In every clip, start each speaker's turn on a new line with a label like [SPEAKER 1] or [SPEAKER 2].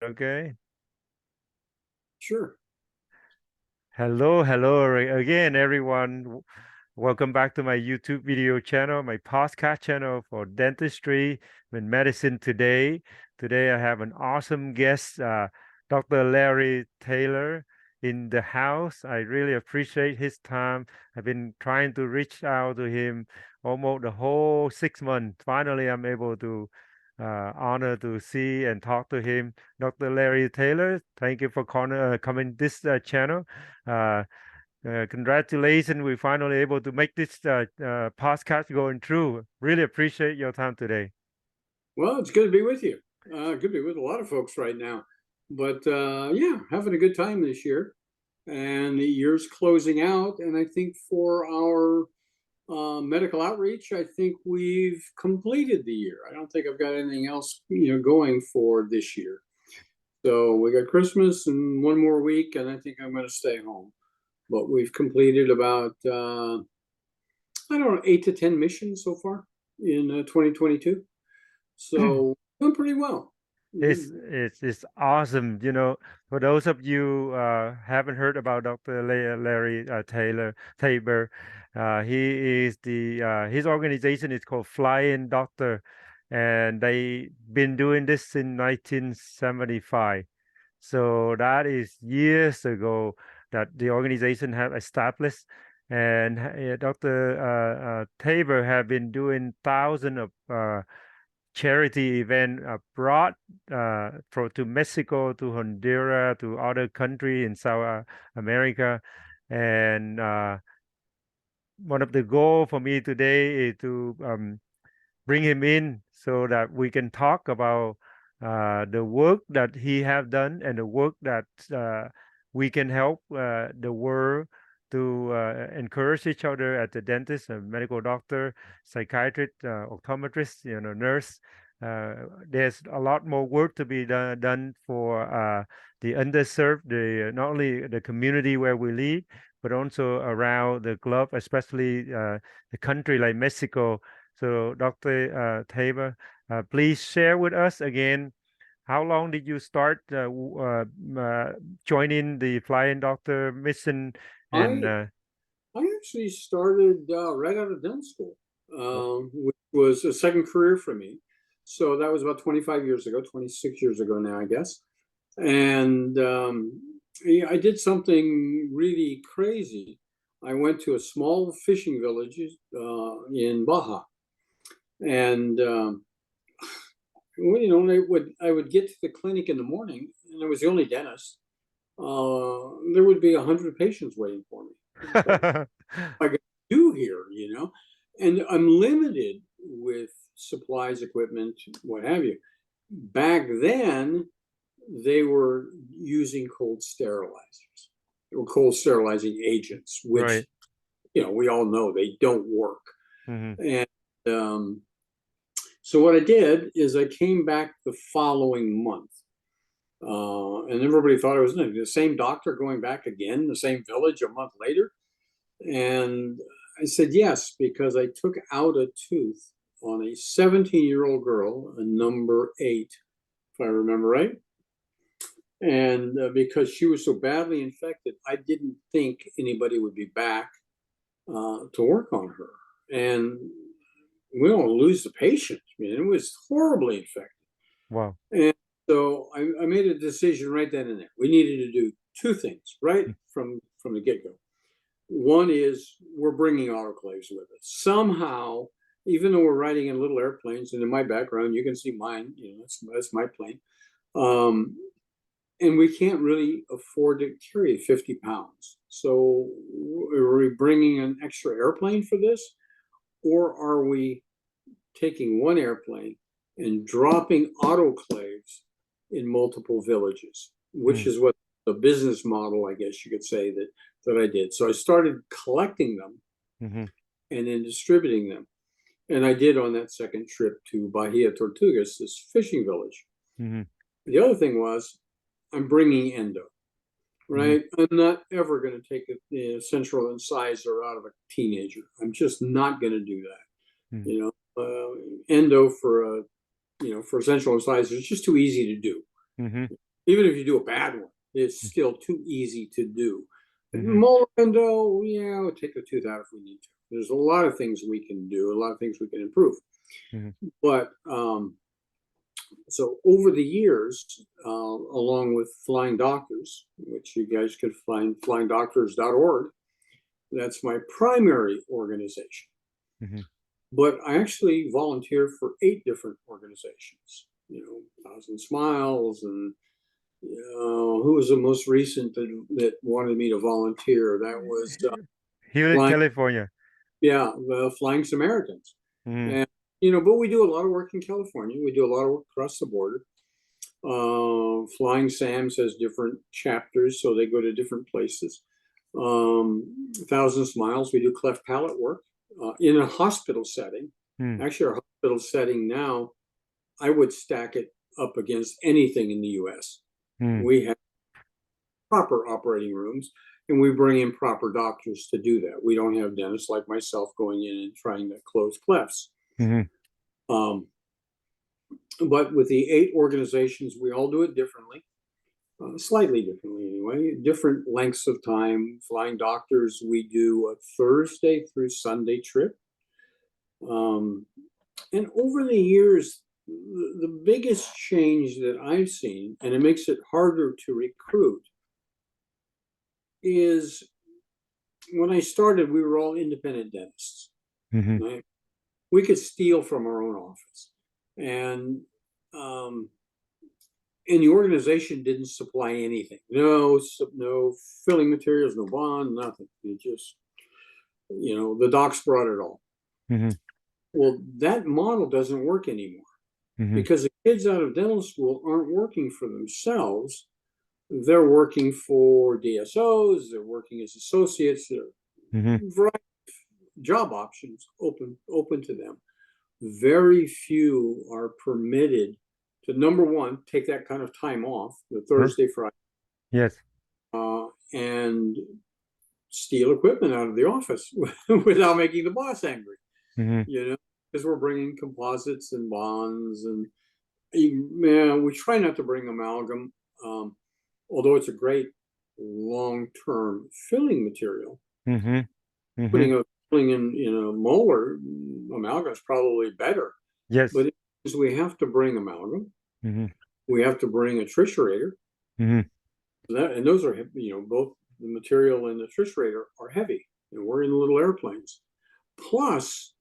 [SPEAKER 1] Okay.
[SPEAKER 2] Sure.
[SPEAKER 1] Hello again, everyone. Welcome back to my YouTube video channel, my podcast channel for dentistry and medicine today. Today I have an awesome guest, Dr. Larry Taylor in the house. I really appreciate his time. I've been trying to reach out to him almost the whole 6 months. Finally, I'm able to honor to see and talk to him. Dr. Larry Taylor, thank you for coming this channel. Uh, Congratulations, we finally able to make this podcast going through. Really appreciate your time today.
[SPEAKER 2] Well, it's good to be with you. Good to be with a lot of folks right now. But yeah, having a good time this year. And the year's closing out. And I think for our medical outreach, I think we've completed the year. I don't think I've got anything else, going for this year. So we got Christmas and one more week, and I think I'm going to stay home. But we've completed about, I don't know, 8 to 10 missions so far in 2022. So doing pretty well.
[SPEAKER 1] It's awesome. For those of you haven't heard about Dr. Larry Tabor, he is his organization is called Flying Doctor, and they been doing this in 1975. So that is years ago that the organization have established, and Dr. Tabor have been doing thousands of charity event abroad, to Mexico, to Honduras, to other country in South America, and one of the goal for me today is to bring him in so that we can talk about the work that he have done and the work that we can help the world to encourage each other at the dentist, medical doctor, psychiatrist, optometrist, nurse. There's a lot more work to be done for the underserved, not only the community where we live, but also around the globe, especially the country like Mexico. So, Dr. Tabor, please share with us again, how long did you start joining the Flying Doctor mission? And
[SPEAKER 2] I I actually started right out of dental school, which was a second career for me. So that was about 25 years ago, 26 years ago now, I guess. And yeah, I did something really crazy. I went to a small fishing village in Baja, and well, I would get to the clinic in the morning, and I was the only dentist. There would be 100 patients waiting for me. It's like, what am I going to do here? And I'm limited with supplies, equipment, what have you. Back then, they were using cold sterilizers or cold sterilizing agents, which
[SPEAKER 1] right.
[SPEAKER 2] we all know they don't work.
[SPEAKER 1] Hmm.
[SPEAKER 2] And so what I did is I came back the following month. And everybody thought I was the same doctor going back again, the same village a month later. And I said yes, because I took out a tooth on a 17-year-old girl, a number 8, if I remember right. And because she was so badly infected, I didn't think anybody would be back to work on her. And we don't lose the patient. I mean, it was horribly infected.
[SPEAKER 1] Wow.
[SPEAKER 2] And so I made a decision right then and there. We needed to do two things right from the get go. One is we're bringing autoclaves with us somehow, even though we're riding in little airplanes. And in my background, you can see mine. That's my plane. And we can't really afford to carry 50 pounds. So are we bringing an extra airplane for this, or are we taking one airplane and dropping autoclaves in multiple villages, which
[SPEAKER 1] Mm.
[SPEAKER 2] is what the business model, I guess you could say, that I did. So I started collecting them
[SPEAKER 1] Hmm.
[SPEAKER 2] and then distributing them. And I did on that second trip to Bahia Tortugas, this fishing village.
[SPEAKER 1] Hmm.
[SPEAKER 2] The other thing was I'm bringing endo,
[SPEAKER 1] Hmm.
[SPEAKER 2] right? I'm not ever going to take a central incisor out of a teenager. I'm just not going to do that. Endo for a central incisor is just too easy to do.
[SPEAKER 1] Hmm.
[SPEAKER 2] Even if you do a bad one, it's still too easy to do.
[SPEAKER 1] Mm-hmm.
[SPEAKER 2] Molar endo, yeah, we'll take the tooth out if we need to. There's a lot of things we can do, a lot of things we can improve.
[SPEAKER 1] Mm-hmm.
[SPEAKER 2] But so over the years, along with Flying Doctors, which you guys could find FlyingDoctors.org, that's my primary organization.
[SPEAKER 1] Mm-hmm.
[SPEAKER 2] But I actually volunteer for 8 different organizations. Thousand Smiles, and who was the most recent that wanted me to volunteer? That was
[SPEAKER 1] Here in
[SPEAKER 2] Flying,
[SPEAKER 1] California.
[SPEAKER 2] yeah, the Flying Samaritans.
[SPEAKER 1] Mm-hmm.
[SPEAKER 2] And but we do a lot of work in California. We do a lot of work across the border. Flying Sam's has different chapters, so they go to different places. Thousand Smiles, we do cleft palate work in a hospital setting.
[SPEAKER 1] Mm-hmm.
[SPEAKER 2] Actually, our hospital setting now, I would stack it up against anything in the U.S.
[SPEAKER 1] Mm-hmm.
[SPEAKER 2] We have proper operating rooms, and we bring in proper doctors to do that. We don't have dentists like myself going in and trying to close clefts.
[SPEAKER 1] Mm-hmm.
[SPEAKER 2] But with the 8 organizations, we all do it differently, slightly differently anyway, different lengths of time. Flying Doctors, we do a Thursday through Sunday trip. And over the years, the biggest change that I've seen, and it makes it harder to recruit, is when I started, we were all independent dentists.
[SPEAKER 1] Mm-hmm.
[SPEAKER 2] Right? We could steal from our own office. And the organization didn't supply anything. No filling materials, no bond, nothing. It just, the docs brought it all.
[SPEAKER 1] Mm-hmm.
[SPEAKER 2] Well, that model doesn't work anymore
[SPEAKER 1] Mm-hmm.
[SPEAKER 2] because the kids out of dental school aren't working for themselves. They're working for DSOs. They're working as associates. There are
[SPEAKER 1] Mm-hmm.
[SPEAKER 2] variety of job options open to them. Very few are permitted to, number one, take that kind of time off, the Thursday, Friday,
[SPEAKER 1] Yes.
[SPEAKER 2] and steal equipment out of the office without making the boss angry.
[SPEAKER 1] Mm-hmm.
[SPEAKER 2] Because we're bringing composites and bonds, and we try not to bring amalgam, although it's a great long-term filling material.
[SPEAKER 1] Mm-hmm. Mm-hmm.
[SPEAKER 2] Putting a filling in molar, amalgam is probably better.
[SPEAKER 1] Yes.
[SPEAKER 2] But we have to bring amalgam.
[SPEAKER 1] Mm-hmm.
[SPEAKER 2] We have to bring a triturator.
[SPEAKER 1] Mm-hmm.
[SPEAKER 2] And those are, both the material and the triturator are heavy. And we're in little airplanes. Plus,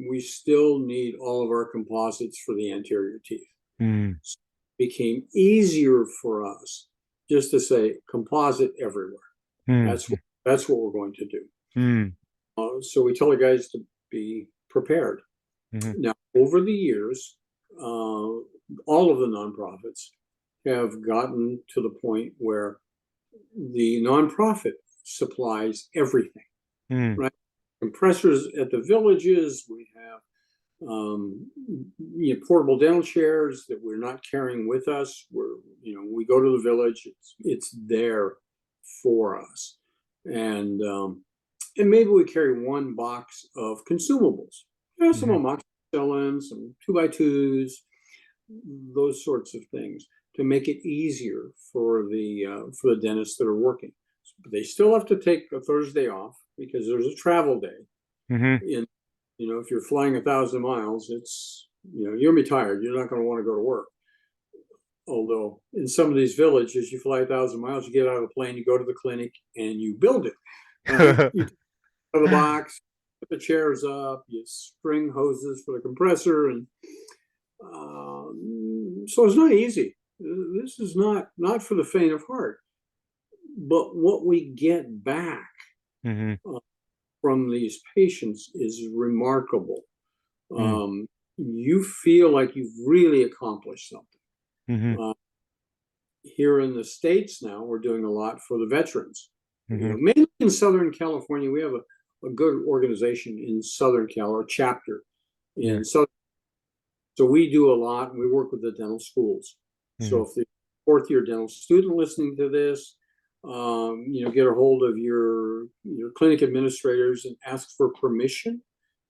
[SPEAKER 2] we still need all of our composites for the anterior teeth.
[SPEAKER 1] Mm-hmm.
[SPEAKER 2] So it became easier for us just to say composite everywhere.
[SPEAKER 1] Mm-hmm.
[SPEAKER 2] That's what we're going to do.
[SPEAKER 1] Mm-hmm.
[SPEAKER 2] So we tell the guys to be prepared.
[SPEAKER 1] Mm-hmm.
[SPEAKER 2] Now, over the years, all of the nonprofits have gotten to the point where the nonprofit supplies everything, right? Compressors at the villages. We have portable dental chairs that we're not carrying with us. We go to the village. It's there for us, and maybe we carry one box of consumables. Some amoxicillin, some 2x2s, those sorts of things to make it easier for the dentists that are working. But they still have to take a Thursday off because there's a travel day.
[SPEAKER 1] Mm-hmm.
[SPEAKER 2] If you're flying 1,000 miles, it's you're gonna be tired. You're not going to want to go to work. Although in some of these villages, you fly 1,000 miles, you get out of the plane, you go to the clinic, and you build it. Right? You take out of the box, put the chairs up, you spring hoses for the compressor, and so it's not easy. This is not for the faint of heart. But what we get back from these patients is remarkable. You feel like you've really accomplished something. Here in the States now, we're doing a lot for the veterans. Mainly in Southern California, we have a good organization in Southern Cal, or chapter in Southern. So we do a lot, and we work with the dental schools. So if the 4th-year dental student listening to this, get a hold of your clinic administrators and ask for permission.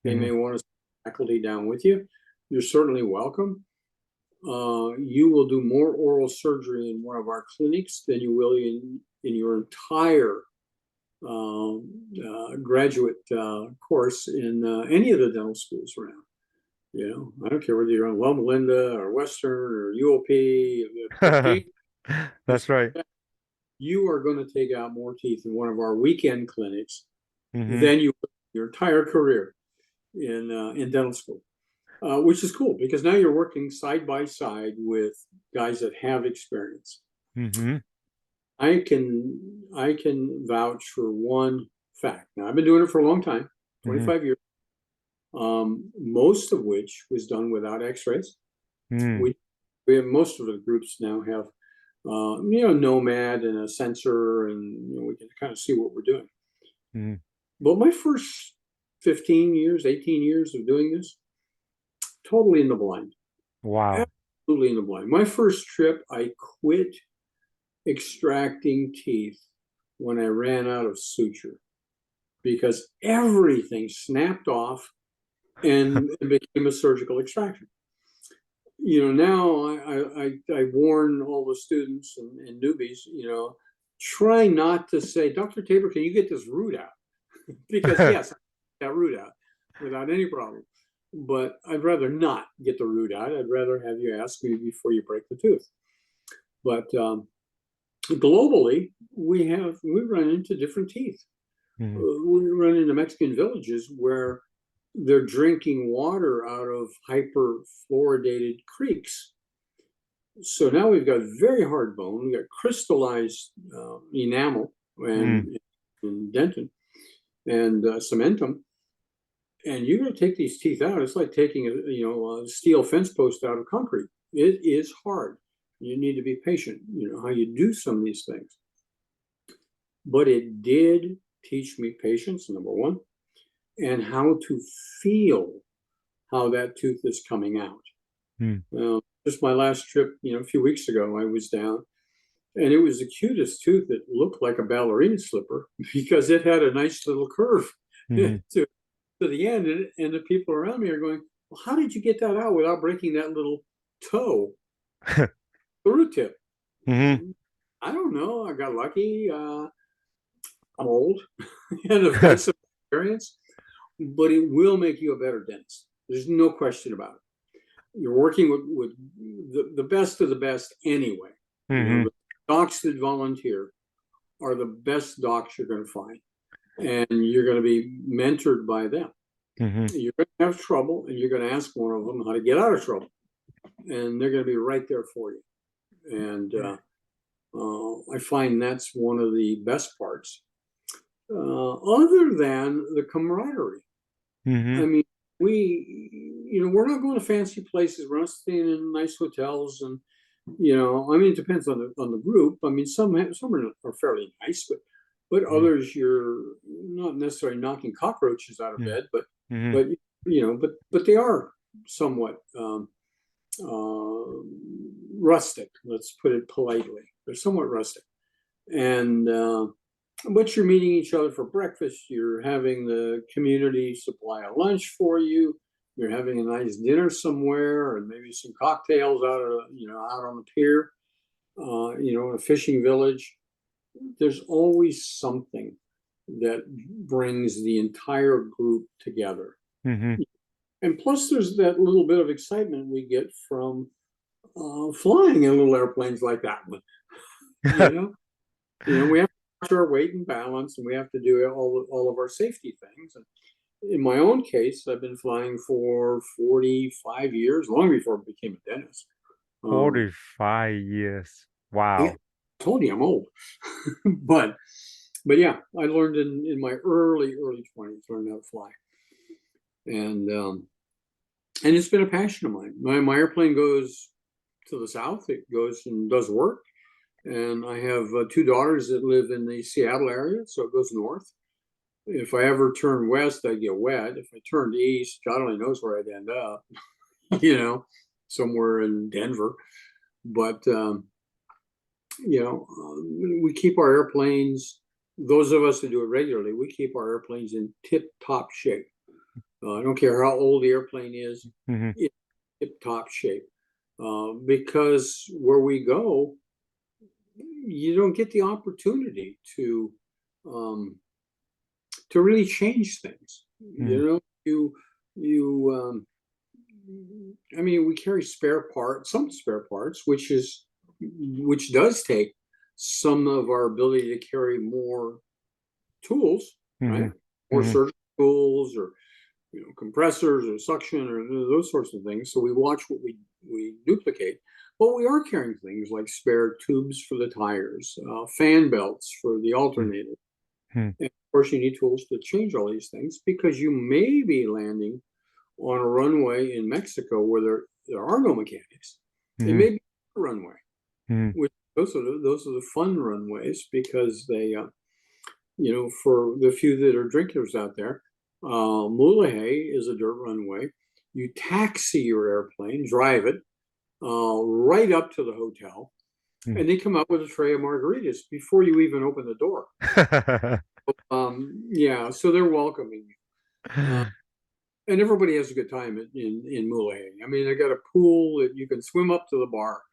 [SPEAKER 2] They may want to send faculty down with you. You're certainly welcome. you will do more oral surgery in one of our clinics than you will in your entire graduate course in any of the dental schools around. You know, I don't care whether you're on Loma Linda or Western or UOP.
[SPEAKER 1] That's right.
[SPEAKER 2] You are going to take out more teeth in one of our weekend clinics
[SPEAKER 1] Mm-hmm.
[SPEAKER 2] than you will in your entire career in dental school, which is cool because now you're working side by side with guys that have experience.
[SPEAKER 1] Mm-hmm.
[SPEAKER 2] I can vouch for one fact. Now I've been doing it for a long time,
[SPEAKER 1] Mm-hmm.
[SPEAKER 2] 25 years, most of which was done without X-rays.
[SPEAKER 1] Mm-hmm.
[SPEAKER 2] We have most of the groups now have Nomad and a sensor, and we can kind of see what we're doing.
[SPEAKER 1] Mm-hmm.
[SPEAKER 2] But my first 15 years, 18 years of doing this, totally in the blind.
[SPEAKER 1] Wow.
[SPEAKER 2] Absolutely in the blind. My first trip, I quit extracting teeth when I ran out of suture because everything snapped off and became a surgical extraction. Now I warn all the students and newbies, try not to say, Dr. Tabor, can you get this root out? Because yes, I get that root out without any problem. But I'd rather not get the root out. I'd rather have you ask me before you break the tooth. But globally, we run into different teeth.
[SPEAKER 1] Mm-hmm.
[SPEAKER 2] We run into Mexican villages where they're drinking water out of hyperfluoridated creeks. So now we've got very hard bone. We've got crystallized enamel and dentin and cementum. And you're going to take these teeth out. It's like taking a steel fence post out of concrete. It is hard. You need to be patient. How you do some of these things. But it did teach me patience, number one, and how to feel how that tooth is coming out. Just my last trip, a few weeks ago, I was down, and it was the cutest tooth that looked like a ballerina slipper because it had a nice little curve to the end. And the people around me are going, well, how did you get that out without breaking that little toe, the root tip?
[SPEAKER 1] Mm-hmm.
[SPEAKER 2] I don't know. I got lucky. I'm old and I've got some experience, but it will make you a better dentist. There's no question about it. You're working with the best of the best anyway.
[SPEAKER 1] Mm-hmm.
[SPEAKER 2] The docs that volunteer are the best docs you're going to find, and you're going to be mentored by them.
[SPEAKER 1] Mm-hmm.
[SPEAKER 2] You're going to have trouble, and you're going to ask one of them how to get out of trouble, and they're going to be right there for you. And I find that's one of the best parts, other than the camaraderie.
[SPEAKER 1] Mm-hmm.
[SPEAKER 2] I mean, we're not going to fancy places. We're not staying in nice hotels, and it depends on the group. I mean, some are fairly nice, but others you're not necessarily knocking cockroaches out of bed, but they are somewhat rustic. Let's put it politely. They're somewhat rustic, and but you're meeting each other for breakfast. You're having the community supply a lunch for you. You're having a nice dinner somewhere, and maybe some cocktails out on the pier, in a fishing village. There's always something that brings the entire group together.
[SPEAKER 1] Mm-hmm.
[SPEAKER 2] And plus, there's that little bit of excitement we get from flying in little airplanes like that one. We have to watch our weight and balance, and we have to do all of our safety things. And in my own case, I've been flying for 45 years, long before I became a dentist.
[SPEAKER 1] 45 years. Wow.
[SPEAKER 2] I told you I'm old. but yeah, I learned in my early 20s, learned how to fly. And it's been a passion of mine. My airplane goes to the south. It goes and does work. And I have two daughters that live in the Seattle area, so it goes north. If I ever turn west, I get wet. If I turned east, God only knows where I'd end up, somewhere in Denver. But, we keep our airplanes, those of us that do it regularly, we keep our airplanes in tip-top shape. I don't care how old the airplane is,
[SPEAKER 1] Mm-hmm.
[SPEAKER 2] it's tip-top shape. because where we go, you don't get the opportunity to really change things. You know, you I mean, we carry some spare parts, which does take some of our ability to carry more tools, right? More surgical tools, or compressors or suction or those sorts of things. So we watch what we duplicate. But we are carrying things like spare tubes for the tires, fan belts for the alternator. And of course, you need tools to change all these things, because you may be landing on a runway in Mexico where there are no mechanics. It may be a runway. Which those are the fun runways, because they, for the few that are drinkers out there, Mulegé is a dirt runway. You taxi your airplane, drive it right up to the hotel, and they come out with a tray of margaritas before you even open the door. Yeah, so they're welcoming you. And everybody has a good time in Mulegé. I mean, they got a pool that you can swim up to the bar.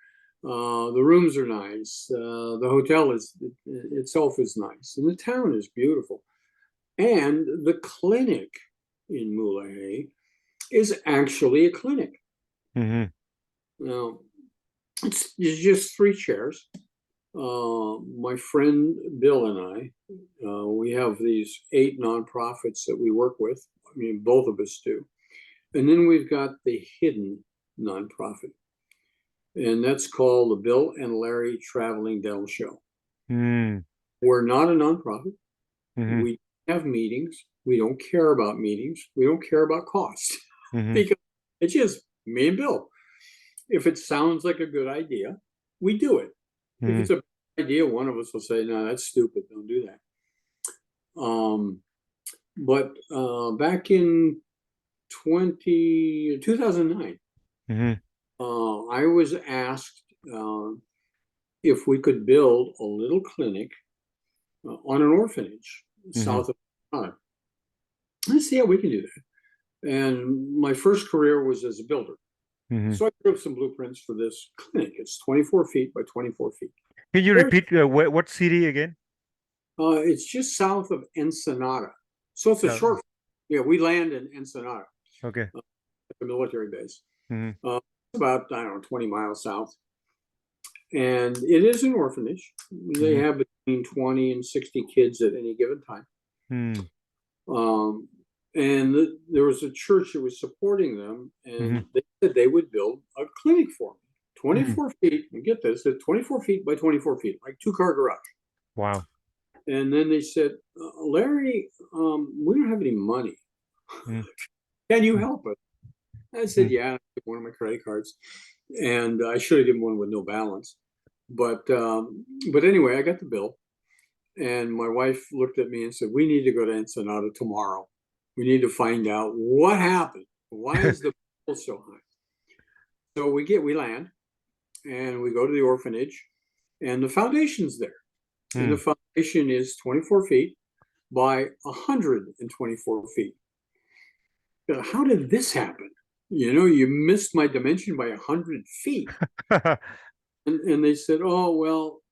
[SPEAKER 2] The rooms are nice. The hotel itself is nice, and the town is beautiful. And the clinic in Mulegé is actually a clinic. Now, it's just 3 chairs. My friend Bill and I, we have these 8 nonprofits that we work with. I mean, both of us do. And then we've got the hidden nonprofit, and that's called the Bill and Larry Traveling Dental Show. We're not a nonprofit. We have meetings. We don't care about meetings. We don't care about costs, because it's just me and Bill. If it sounds like a good idea, we do it. If it's a bad idea, one of us will say, "No, that's stupid. Don't do that." But back in 2009, I was asked if we could build a little clinic on an orphanage south of Canada. Let's see how we can do that. And my first career was as a builder. So I drew up some blueprints for this clinic. It's 24 feet by 24 feet.
[SPEAKER 1] Can you repeat what city again?
[SPEAKER 2] It's just south of Ensenada. So it's a short, we land in Ensenada.
[SPEAKER 1] Okay.
[SPEAKER 2] At the military base. About, I don't know, 20 miles south. And it is an orphanage. They have between 20 and 60 kids at any given time. And there was a church that was supporting them, and they said they would build a clinic for me. 24 feet, and get this, at 24 feet by 24 feet, like 2-car garage.
[SPEAKER 1] Wow.
[SPEAKER 2] And then they said, Larry, we don't have any money. Can you help us? I said, yeah, I took one of my credit cards. And I should have given one with no balance. But anyway, I got the bill. And my wife looked at me and said, we need to go to Ensenada tomorrow. We need to find out what happened. Why is the bill so high? So we land, and we go to the orphanage, and the foundation's there. And the foundation is 24 feet by 124 feet. How did this happen? You missed my dimension by 100 feet. And they said, oh, well,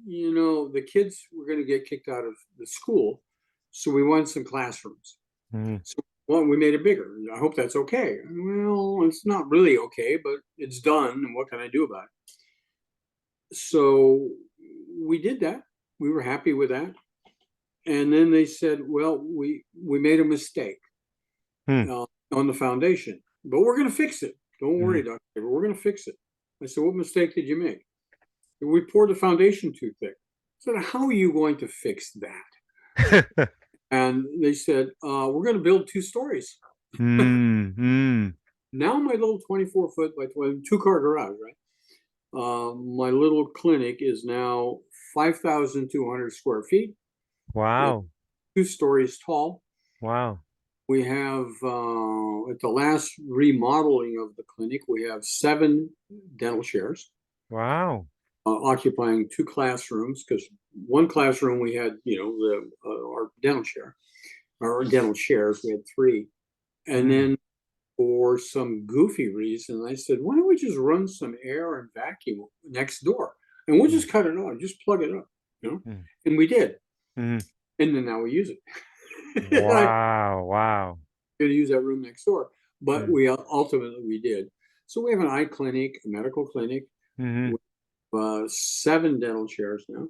[SPEAKER 2] the kids were going to get kicked out of the school, so we want some classrooms. So we made it bigger. I hope that's okay. Well, it's not really okay, but it's done, and what can I do about it? So we did that. We were happy with that. And then they said, well, we made a mistake on the foundation, but we're going to fix it. Don't worry, Dr. Tabor, we're going to fix it. I said, what mistake did you make? We poured the foundation too thick. I said, how are you going to fix that? And they said, we're going to build 2 stories. Now my little 24-foot by 2-car garage, right? My little clinic is now 5,200 square feet.
[SPEAKER 1] Wow.
[SPEAKER 2] 2 stories tall.
[SPEAKER 1] Wow.
[SPEAKER 2] We have, at the last remodeling of the clinic, we have 7 dental chairs.
[SPEAKER 1] Wow.
[SPEAKER 2] Occupying 2 classrooms, because one classroom we had, our dental chair, our dental chairs, we had 3. And then for some goofy reason, I said, why don't we just run some air and vacuum next door? And we'll just cut it off, just plug it up, you know?
[SPEAKER 1] Mm.
[SPEAKER 2] And we did.
[SPEAKER 1] Mm.
[SPEAKER 2] And then now we use it. I'm
[SPEAKER 1] Wow, wow.
[SPEAKER 2] going to use that room next door. But
[SPEAKER 1] Mm.
[SPEAKER 2] we ultimately we did. So we have an eye clinic, a medical clinic,
[SPEAKER 1] Mm-hmm.
[SPEAKER 2] with 7 dental chairs now,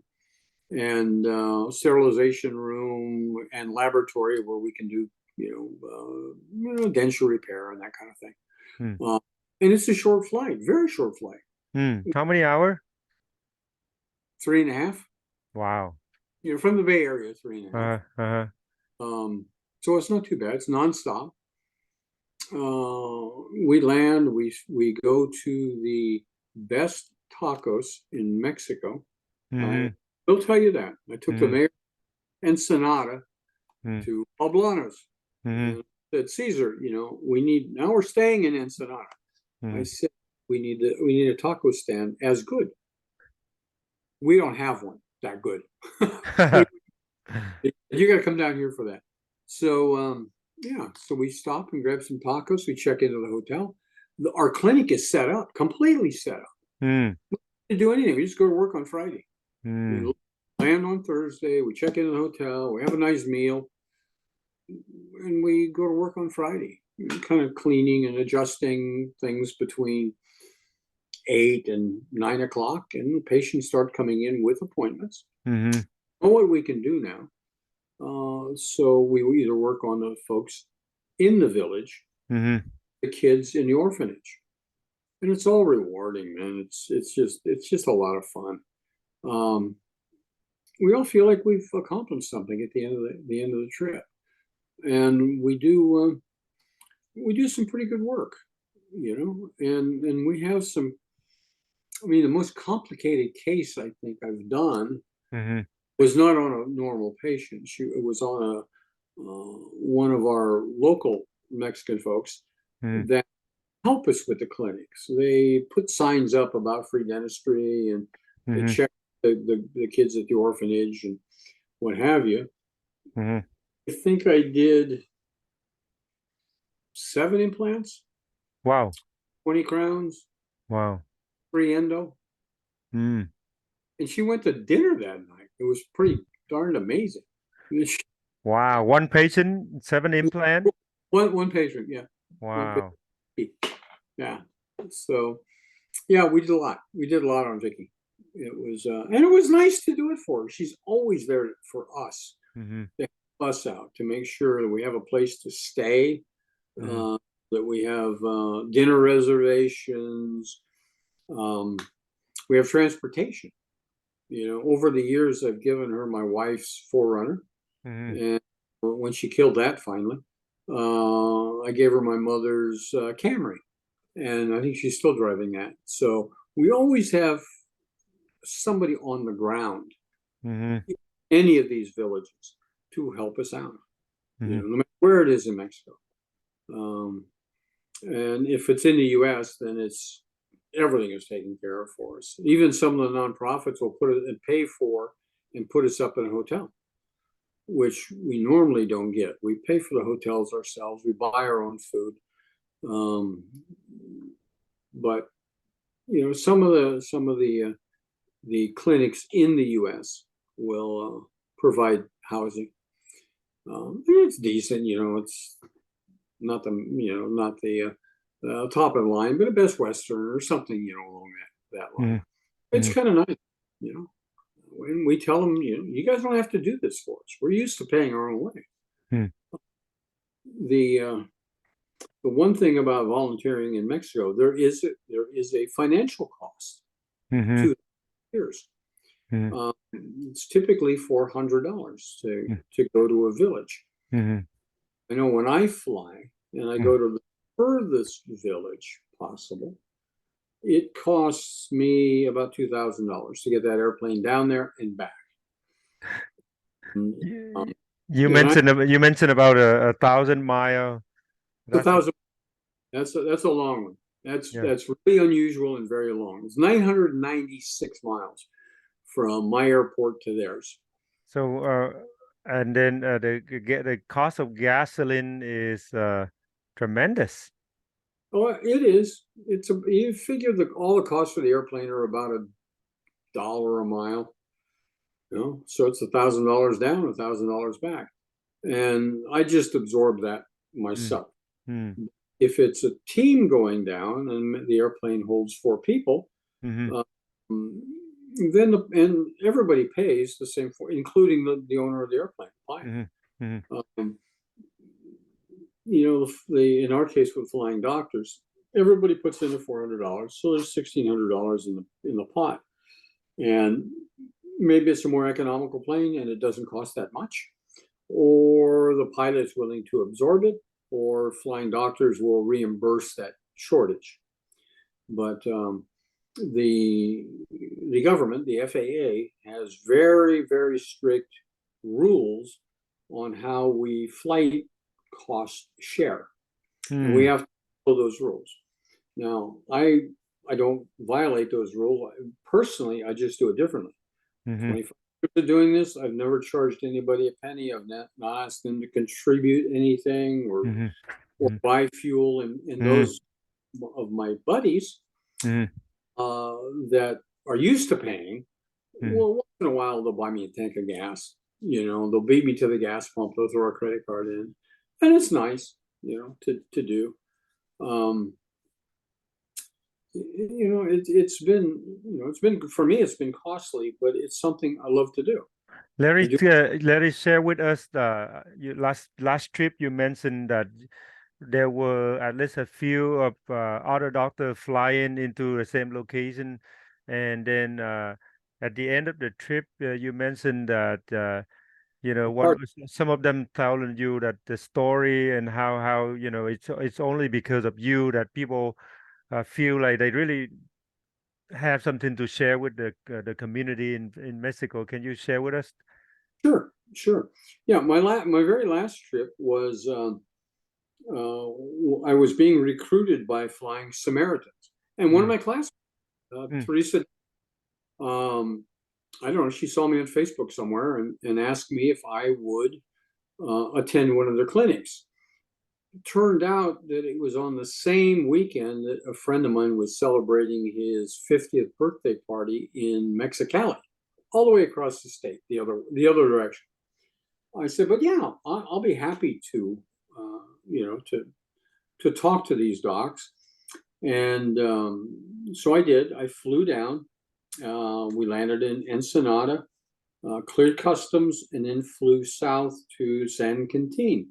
[SPEAKER 2] and sterilization room and laboratory where we can do, denture repair and that kind of thing.
[SPEAKER 1] Mm.
[SPEAKER 2] Uh, and it's a short flight, very short flight,
[SPEAKER 1] Mm. How many hours?
[SPEAKER 2] 3.5.
[SPEAKER 1] Wow.
[SPEAKER 2] From the Bay Area, 3.5.
[SPEAKER 1] Uh-huh.
[SPEAKER 2] So it's not too bad. It's nonstop. We land. We go to the best tacos in Mexico.
[SPEAKER 1] Mm-hmm.
[SPEAKER 2] I will tell you that. I took the
[SPEAKER 1] Mm-hmm.
[SPEAKER 2] mayor Ensenada
[SPEAKER 1] Mm-hmm.
[SPEAKER 2] to Poblanos.
[SPEAKER 1] Mm-hmm.
[SPEAKER 2] And said, Caesar, we need, now we're staying in Ensenada. I said, we need a taco stand as good. We don't have one that good. You got to come down here for that. So, so we stop and grab some tacos. We check into the hotel. Our clinic is set up, completely set up.
[SPEAKER 1] Mm.
[SPEAKER 2] We don't do anything. We just go to work on Friday. We
[SPEAKER 1] Mm.
[SPEAKER 2] land on Thursday. We check into the hotel. We have a nice meal. And we go to work on Friday, kind of cleaning and adjusting things between 8 and 9 o'clock. And the patients start coming in with appointments.
[SPEAKER 1] Mm-hmm.
[SPEAKER 2] Know what we can do now. So we either work on the folks in the village,
[SPEAKER 1] Mm-hmm.
[SPEAKER 2] the kids in the orphanage, and it's all rewarding, man. It's just a lot of fun. Um, we all feel like we've accomplished something at the end of the trip, and we do some pretty good work, and we have some. I mean, the most complicated case I think I've done
[SPEAKER 1] Mm-hmm.
[SPEAKER 2] was not on a normal patient. It was on a one of our local Mexican folks
[SPEAKER 1] Mm-hmm.
[SPEAKER 2] that help us with the clinic. So they put signs up about free dentistry, and they
[SPEAKER 1] Mm-hmm.
[SPEAKER 2] check the kids at the orphanage and what have you.
[SPEAKER 1] Mm-hmm.
[SPEAKER 2] I think I did 7 implants,
[SPEAKER 1] Wow.
[SPEAKER 2] 20 crowns,
[SPEAKER 1] Wow.
[SPEAKER 2] 3 endo.
[SPEAKER 1] Mm.
[SPEAKER 2] And she went to dinner that night. It was pretty darn amazing.
[SPEAKER 1] Wow. One patient, 7 implant.
[SPEAKER 2] One patient, yeah. One
[SPEAKER 1] Wow.
[SPEAKER 2] patient. Yeah. So yeah, we did a lot. We did a lot on Vicky. And it was nice to do it for her. She's always there for us,
[SPEAKER 1] Mm-hmm.
[SPEAKER 2] to help us out, to make sure that we have a place to stay,
[SPEAKER 1] Mm-hmm.
[SPEAKER 2] that we have dinner reservations, um, we have transportation. Over the years, I've given her my wife's Forerunner,
[SPEAKER 1] Mm-hmm.
[SPEAKER 2] and when she killed that finally, I gave her my mother's Camry, and I think she's still driving that. So we always have somebody on the ground,
[SPEAKER 1] Mm-hmm.
[SPEAKER 2] any of these villages, to help us out,
[SPEAKER 1] Mm-hmm.
[SPEAKER 2] no matter where it is in Mexico. And if it's in the US, then everything is taken care of for us. Even some of the nonprofits will put it and pay for and put us up in a hotel, which we normally don't get. We pay for the hotels ourselves. We buy our own food. But some of the clinics in the U.S. will provide housing. It's decent, it's not the top of the line, but a Best Western or something, along that line. It's
[SPEAKER 1] Mm-hmm.
[SPEAKER 2] kind of nice, when we tell them, you guys don't have to do this for us. We're used to paying our own way.
[SPEAKER 1] Mm-hmm.
[SPEAKER 2] The one thing about volunteering in Mexico, there is a financial cost
[SPEAKER 1] Mm-hmm.
[SPEAKER 2] to years. It's typically $400 to go to a village.
[SPEAKER 1] Mm-hmm.
[SPEAKER 2] I know when I fly and I go to the furthest village possible, it costs me about $2,000 to get that airplane down there and back. And,
[SPEAKER 1] You
[SPEAKER 2] and I
[SPEAKER 1] you mentioned about a 1,000 mile.
[SPEAKER 2] a
[SPEAKER 1] That's
[SPEAKER 2] thousand. That's a long one. That's
[SPEAKER 1] yeah.
[SPEAKER 2] that's really unusual and very long. It's 996 miles from my airport to theirs.
[SPEAKER 1] So and then the cost of gasoline is tremendous.
[SPEAKER 2] Oh, it is. You figure all the costs for the airplane are about $1 a mile. So it's $1,000 down, $1,000 back, and I just absorb that
[SPEAKER 1] Mm,
[SPEAKER 2] myself.
[SPEAKER 1] mm,
[SPEAKER 2] If it's a team going down and the airplane holds 4 people,
[SPEAKER 1] mm-hmm,
[SPEAKER 2] um, and everybody pays the same for, including the owner of the airplane, pilot.
[SPEAKER 1] mm-hmm, mm-hmm,
[SPEAKER 2] Um, in our case with Flying Doctors, everybody puts in the $400, so there's $1,600 in the pot, and maybe it's a more economical plane and it doesn't cost that much, or the pilot's willing to absorb it, or Flying Doctors will reimburse that shortage. But the government, the FAA, has very, very strict rules on how we flight cost share, and we
[SPEAKER 1] mm,
[SPEAKER 2] have to follow those rules. Now, I don't violate those rules. Personally, I just do it differently.
[SPEAKER 1] mm-hmm,
[SPEAKER 2] 25 years of doing this, I've never charged anybody a penny. I've not asked them to contribute anything or
[SPEAKER 1] mm-hmm,
[SPEAKER 2] buy fuel. And
[SPEAKER 1] mm-hmm,
[SPEAKER 2] those of my buddies
[SPEAKER 1] mm-hmm,
[SPEAKER 2] that are used to paying,
[SPEAKER 1] mm-hmm.
[SPEAKER 2] well, once in a while they'll buy me a tank of gas. They'll beat me to the gas pump. They'll throw a credit card in, and it's nice, to do. Um, it's been for me. It's been costly, but it's something I love to do. I do.
[SPEAKER 1] Larry, share with us the last trip you mentioned that there were at least a few of other doctors flying into the same location, and then at the end of the trip, you mentioned that
[SPEAKER 2] Part
[SPEAKER 1] some of them telling you that the story and how it's only because of you that people feel like they really have something to share with the community in Mexico. Can you share with us?
[SPEAKER 2] Sure, sure. Yeah, my very last trip was uh, I was being recruited by Flying Samaritans, and one of
[SPEAKER 1] Mm,
[SPEAKER 2] my classmates,
[SPEAKER 1] mm,
[SPEAKER 2] Teresa, um, I don't know, she saw me on Facebook somewhere and asked me if I would attend one of their clinics. It turned out that it was on the same weekend that a friend of mine was celebrating his 50th birthday party in Mexicali, all the way across the state, the other direction. I said, but yeah, I'll be happy to, to talk to these docs. And so I did. I flew down. We landed in Ensenada, cleared customs, and then flew south to San Quintin,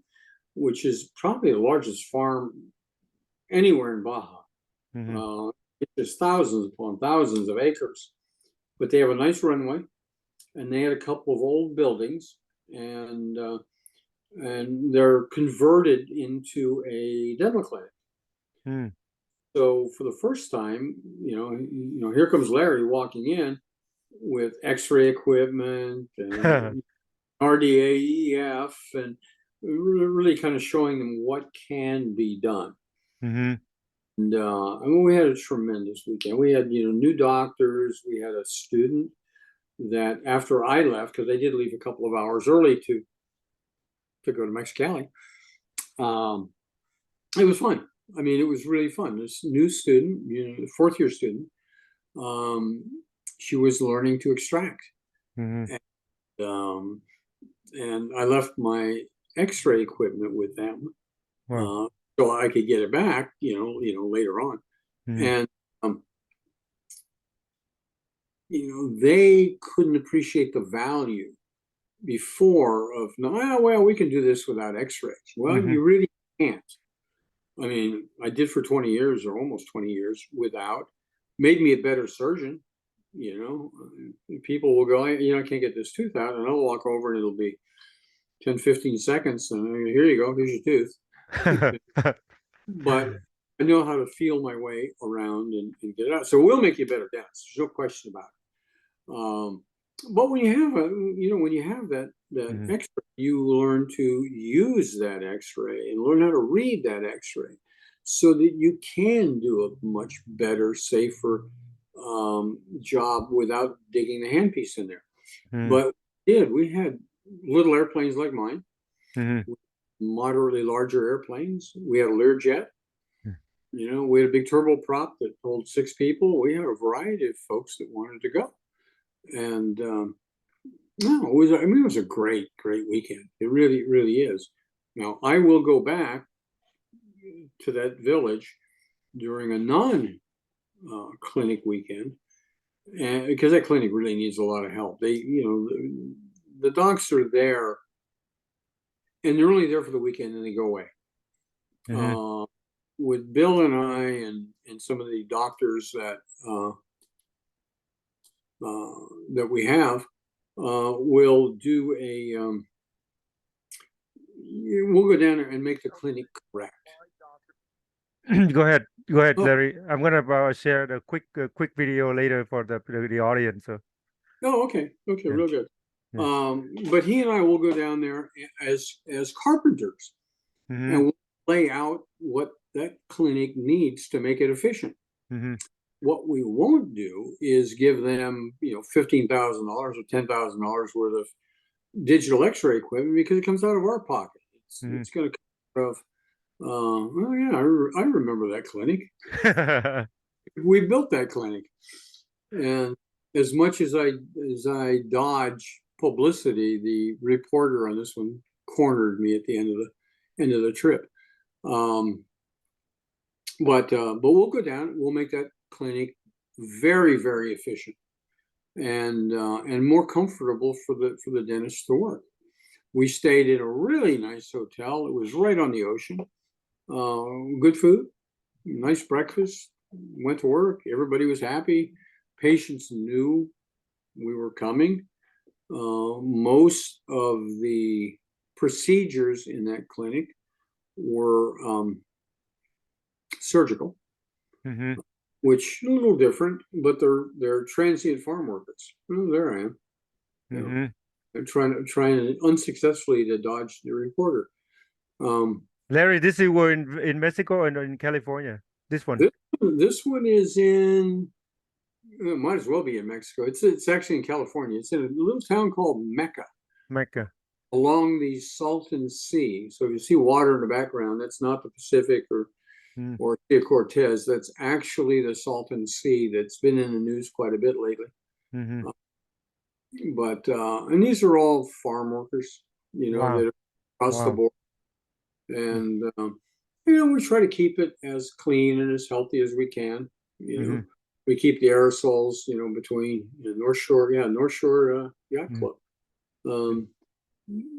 [SPEAKER 2] which is probably the largest farm anywhere in Baja.
[SPEAKER 1] mm-hmm,
[SPEAKER 2] Uh, it's thousands upon thousands of acres, but they have a nice runway, and they had a couple of old buildings, and they're converted into a dental clinic.
[SPEAKER 1] mm.
[SPEAKER 2] So for the first time, here comes Larry walking in with X-ray equipment and RDAEF, and really kind of showing them what can be done.
[SPEAKER 1] Mm-hmm,
[SPEAKER 2] And we had a tremendous weekend. We had new doctors. We had a student that after I left, because they did leave a couple of hours early to go to Mexicali. Um, it was fun. I mean, it was really fun. This new student, fourth year student, um, she was learning to extract,
[SPEAKER 1] mm-hmm.
[SPEAKER 2] and, I left my X-ray equipment with them,
[SPEAKER 1] Wow.
[SPEAKER 2] so I could get it back, later on.
[SPEAKER 1] Mm-hmm,
[SPEAKER 2] And they couldn't appreciate the value before of, no, well, we can do this without X-rays. Well,
[SPEAKER 1] mm-hmm,
[SPEAKER 2] you really can't. I mean, I did for 20 years or almost 20 years without. Made me a better surgeon. People will go, I can't get this tooth out, and I'll walk over and it'll be 10, 15 seconds, and here you go, here's your tooth. But I know how to feel my way around and get it out. So we'll make you a better dentist. There's no question about it. But when you have that
[SPEAKER 1] mm-hmm,
[SPEAKER 2] X-ray, you learn to use that X-ray and learn how to read that X-ray, so that you can do a much better, safer job without digging the handpiece in there.
[SPEAKER 1] mm-hmm,
[SPEAKER 2] But we had little airplanes like mine,
[SPEAKER 1] mm-hmm,
[SPEAKER 2] moderately larger airplanes. We had a Learjet. We had a big turboprop that hold 6 people. We had a variety of folks that wanted to go. And no, it was a great weekend. It really, really is. Now, I will go back to that village during a non-clinic weekend, and because that clinic really needs a lot of help. The docs are there, and they're only there for the weekend, and they go away. With Bill and I and some of the doctors that we have, we'll do we'll go down there and make the clinic correct.
[SPEAKER 1] Go ahead,
[SPEAKER 2] Oh.
[SPEAKER 1] Larry. I'm gonna share the quick video later for the audience. So.
[SPEAKER 2] Oh, okay,
[SPEAKER 1] Yeah.
[SPEAKER 2] real good.
[SPEAKER 1] Yeah.
[SPEAKER 2] But he and I will go down there as carpenters, and we'll lay out what that clinic needs to make it efficient. What we won't do is give them, $15,000 or $10,000 worth of digital X-ray equipment, because it comes out of our pocket. It's going to come out of. Oh yeah, I remember that clinic. We built that clinic, and as much as I dodge publicity, the reporter on this one cornered me at the end of the trip. But we'll go down. We'll make that clinic very, very efficient and more comfortable for the dentist to work. We stayed in a really nice hotel. It was right on the ocean. Good food, nice breakfast. Went to work. Everybody was happy. Patients knew we were coming. Most of the procedures in that clinic were surgical, which is a little different, but they're transient farm workers. Well, there I am. I'm trying unsuccessfully to dodge the reporter.
[SPEAKER 1] Larry, this is were in Mexico and in California. This one.
[SPEAKER 2] This one is in. It might as well be in Mexico. It's actually in California. It's in a little town called Mecca. Along the Salton Sea. So if you see water in the background, that's not the Pacific or Sea of Cortez. That's actually the Salton Sea that's been in the news quite a bit lately. But and these are all farm workers, that are across the board. And we try to keep it as clean and as healthy as we can. We keep the aerosols, between North Shore Yacht Club.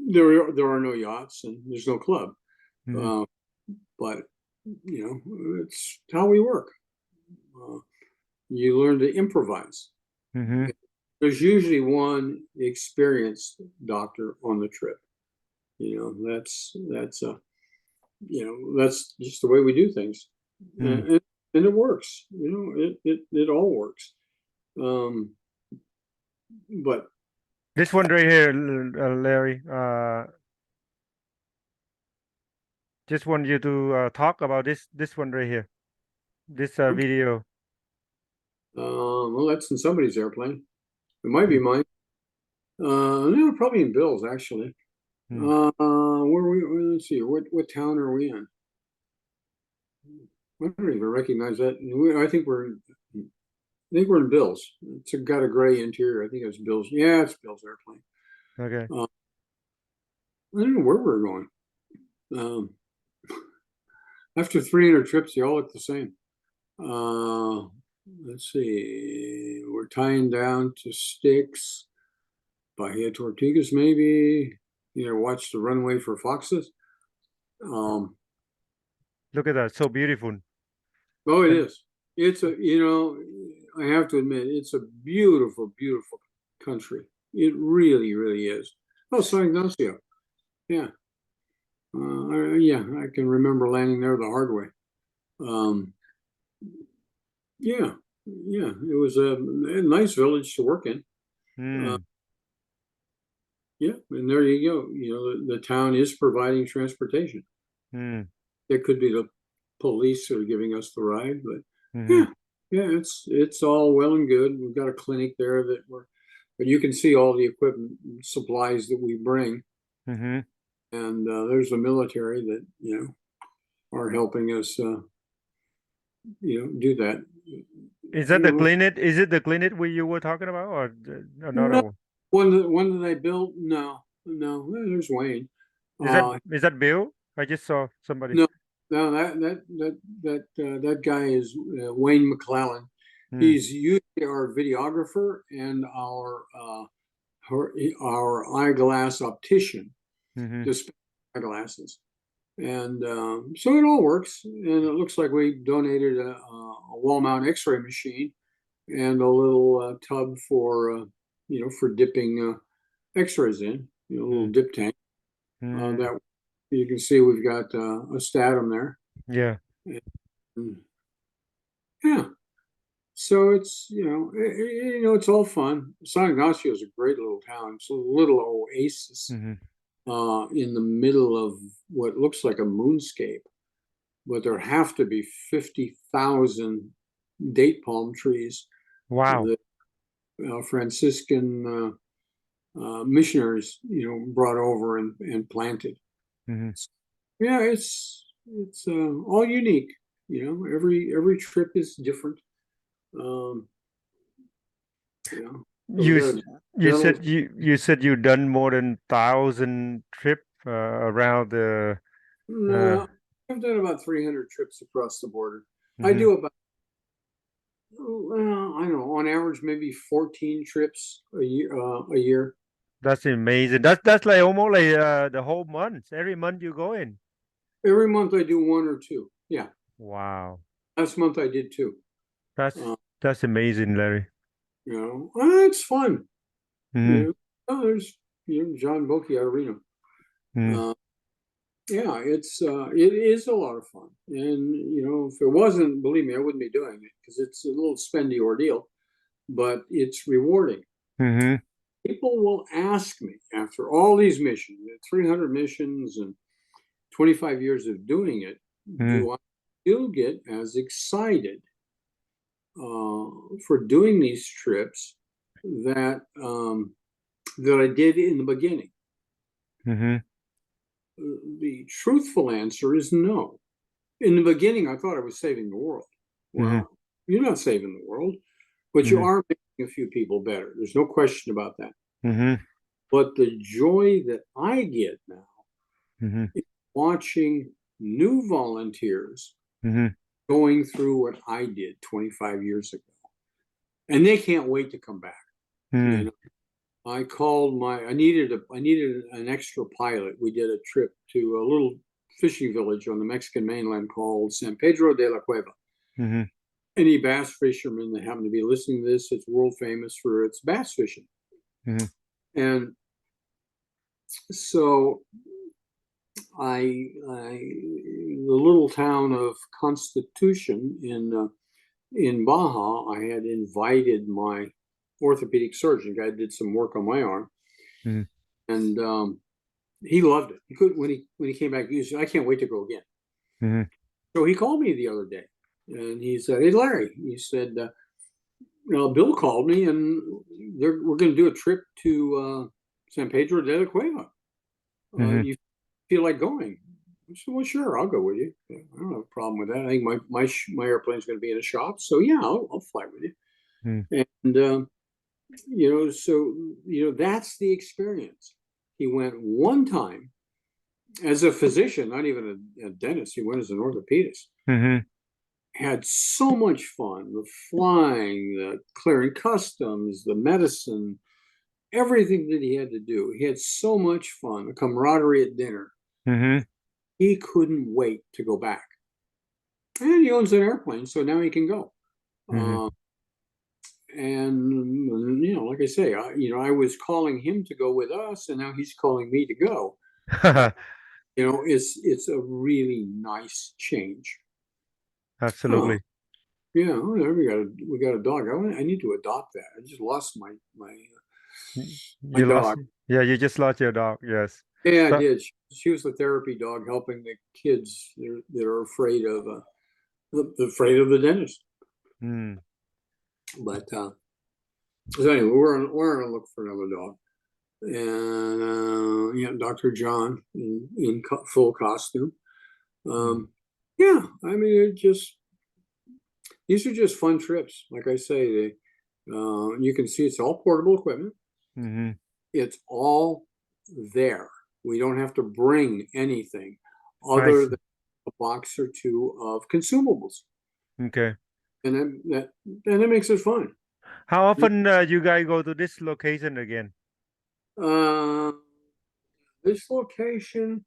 [SPEAKER 2] There are no yachts and there's no club, but it's how we work. You learn to improvise. There's usually one experienced doctor on the trip. That's just the way we do things, and it works. It all works. But
[SPEAKER 1] this one right here, Larry, just want you to talk about this one right here, this video.
[SPEAKER 2] Well, that's in somebody's airplane. It might be mine. No, probably in Bill's, actually. Where we? Let's see. What town are we in? I don't even recognize that. I think we're in Bill's. It's got a gray interior. I think it's Bill's. Yeah, it's Bill's airplane.
[SPEAKER 1] Okay.
[SPEAKER 2] I don't know where we're going. After 300 trips, they all look the same. Let's see. We're tying down to Sticks, Bahia Tortugas, maybe. Watch the runway for foxes.
[SPEAKER 1] Look at that, so beautiful.
[SPEAKER 2] Oh, it is. It's I have to admit, it's a beautiful, beautiful country. It really, really is. Oh, San Ignacio. Yeah. I can remember landing there the hard way. It was a nice village to work in. And there you go. The town is providing transportation. It could be the police who are giving us the ride, but it's all well and good. We've got a clinic there but you can see all the equipment and supplies that we bring. And there's the military that are helping us do that.
[SPEAKER 1] Is that the
[SPEAKER 2] know,
[SPEAKER 1] clinic? Is it the clinic where you were talking about, or another
[SPEAKER 2] no,
[SPEAKER 1] one?
[SPEAKER 2] one that I built, no, there's Wayne.
[SPEAKER 1] Is that
[SPEAKER 2] Uh,
[SPEAKER 1] is that Bill? I just saw somebody.
[SPEAKER 2] no, no, that guy is Wayne McClellan.
[SPEAKER 1] Hmm.
[SPEAKER 2] He's usually our videographer and our eyeglass optician,
[SPEAKER 1] Mm-hmm.
[SPEAKER 2] dispense eyeglasses. And so it all works. And it looks like we donated a wall mount X-ray machine and a little tub for dipping X-rays in, a little dip tank.
[SPEAKER 1] Mm-hmm.
[SPEAKER 2] That you can see we've got a Statum there.
[SPEAKER 1] Yeah.
[SPEAKER 2] And, yeah. So it's it's all fun. San Ignacio is a great little town. It's a little oasis
[SPEAKER 1] Mm-hmm.
[SPEAKER 2] in the middle of what looks like a moonscape, but there have to be 50,000 date palm trees
[SPEAKER 1] Wow.
[SPEAKER 2] that Franciscan missionaries, brought over and planted.
[SPEAKER 1] Mm-hmm.
[SPEAKER 2] Yeah, it's all unique. Every trip is different. Um, so we
[SPEAKER 1] You
[SPEAKER 2] got
[SPEAKER 1] s-
[SPEAKER 2] a
[SPEAKER 1] you
[SPEAKER 2] dental.
[SPEAKER 1] said you said you done more than 1,000 trip around the uh.
[SPEAKER 2] No, I've done about 300 trips across the border. I
[SPEAKER 1] Mm-hmm.
[SPEAKER 2] do about, I don't know, on average, maybe 14 trips a year.
[SPEAKER 1] That's amazing. That's like almost like the whole month. Every month you go in.
[SPEAKER 2] Every month I do one or two. Yeah,
[SPEAKER 1] Wow.
[SPEAKER 2] last month I did two.
[SPEAKER 1] That's
[SPEAKER 2] Uh,
[SPEAKER 1] that's amazing, Larry.
[SPEAKER 2] it's fun.
[SPEAKER 1] Mm-hmm.
[SPEAKER 2] There's John Boki out of Reno.
[SPEAKER 1] Mm-hmm.
[SPEAKER 2] Uh, yeah, it is a lot of fun, and if it wasn't, believe me, I wouldn't be doing it because it's a little spendy ordeal, but it's rewarding.
[SPEAKER 1] Mm-hmm.
[SPEAKER 2] People will ask me after all these missions, 300 missions and 25 years of doing it,
[SPEAKER 1] Mm-hmm.
[SPEAKER 2] do I still get as excited for doing these trips that that I did in the beginning?
[SPEAKER 1] Mm-hmm.
[SPEAKER 2] The truthful answer is no. In the beginning, I thought I was saving the world.
[SPEAKER 1] Mm-hmm.
[SPEAKER 2] Well, you're not saving the world, but you
[SPEAKER 1] Mm-hmm.
[SPEAKER 2] are making a few people better. There's no question about that.
[SPEAKER 1] Mm-hmm.
[SPEAKER 2] But the joy that I get now
[SPEAKER 1] Mm-hmm.
[SPEAKER 2] is watching new volunteers
[SPEAKER 1] Mm-hmm.
[SPEAKER 2] going through what I did 25 years ago. And they can't wait to come back.
[SPEAKER 1] Mm-hmm.
[SPEAKER 2] You know, I needed an extra pilot. We did a trip to a little fishing village on the Mexican mainland called San Pedro de la Cueva.
[SPEAKER 1] Mm-hmm.
[SPEAKER 2] Any bass fishermen that happen to be listening to this, it's world famous for its bass fishing.
[SPEAKER 1] Mm-hmm.
[SPEAKER 2] And so the little town of Constitution in Baja, I had invited my orthopedic surgeon. Guy did some work on my arm,
[SPEAKER 1] Mm-hmm.
[SPEAKER 2] and he loved it. He could when he came back. He said, "I can't wait to go again."
[SPEAKER 1] Mm-hmm.
[SPEAKER 2] So he called me the other day, and he said, "Hey, Larry," he said, "Bill called me, and we're going to do a trip to San Pedro de la Cueva.
[SPEAKER 1] Mm-hmm.
[SPEAKER 2] You feel like going?" I said, "Well, sure, I'll go with you. I don't have a problem with that. I think my airplane's going to be in a shop, so yeah, I'll fly with you." And so that's the experience. He went one time as a physician, not even a dentist. He went as an orthopedist.
[SPEAKER 1] Mm-hmm.
[SPEAKER 2] Had so much fun, the flying, the clearing customs, the medicine, everything that he had to do. He had so much fun, the camaraderie at dinner.
[SPEAKER 1] Mm-hmm.
[SPEAKER 2] He couldn't wait to go back. And he owns an airplane, so now he can go.
[SPEAKER 1] Mm-hmm.
[SPEAKER 2] And like I say, I was calling him to go with us, and now he's calling me to go. It's a really nice change. Oh,
[SPEAKER 1] Absolutely.
[SPEAKER 2] yeah, we got a dog. I need to adopt that. I just lost my
[SPEAKER 1] You lost.
[SPEAKER 2] dog.
[SPEAKER 1] Yeah, you just lost your dog. Yes.
[SPEAKER 2] Yeah, I
[SPEAKER 1] So,
[SPEAKER 2] did. She was the therapy dog helping the kids that are afraid of the dentist.
[SPEAKER 1] mm,
[SPEAKER 2] But so anyway, we're on a look for another dog, and Dr. John in full costume.
[SPEAKER 1] mm,
[SPEAKER 2] Yeah, I mean, these are just fun trips. Like I say, you can see it's all portable equipment.
[SPEAKER 1] Mm-hmm.
[SPEAKER 2] It's all there. We don't have to bring anything
[SPEAKER 1] I
[SPEAKER 2] other
[SPEAKER 1] see.
[SPEAKER 2] than a box or two of consumables,
[SPEAKER 1] Okay.
[SPEAKER 2] and then it makes it fun.
[SPEAKER 1] How
[SPEAKER 2] You,
[SPEAKER 1] often you guys go to this location again?
[SPEAKER 2] uh, this location,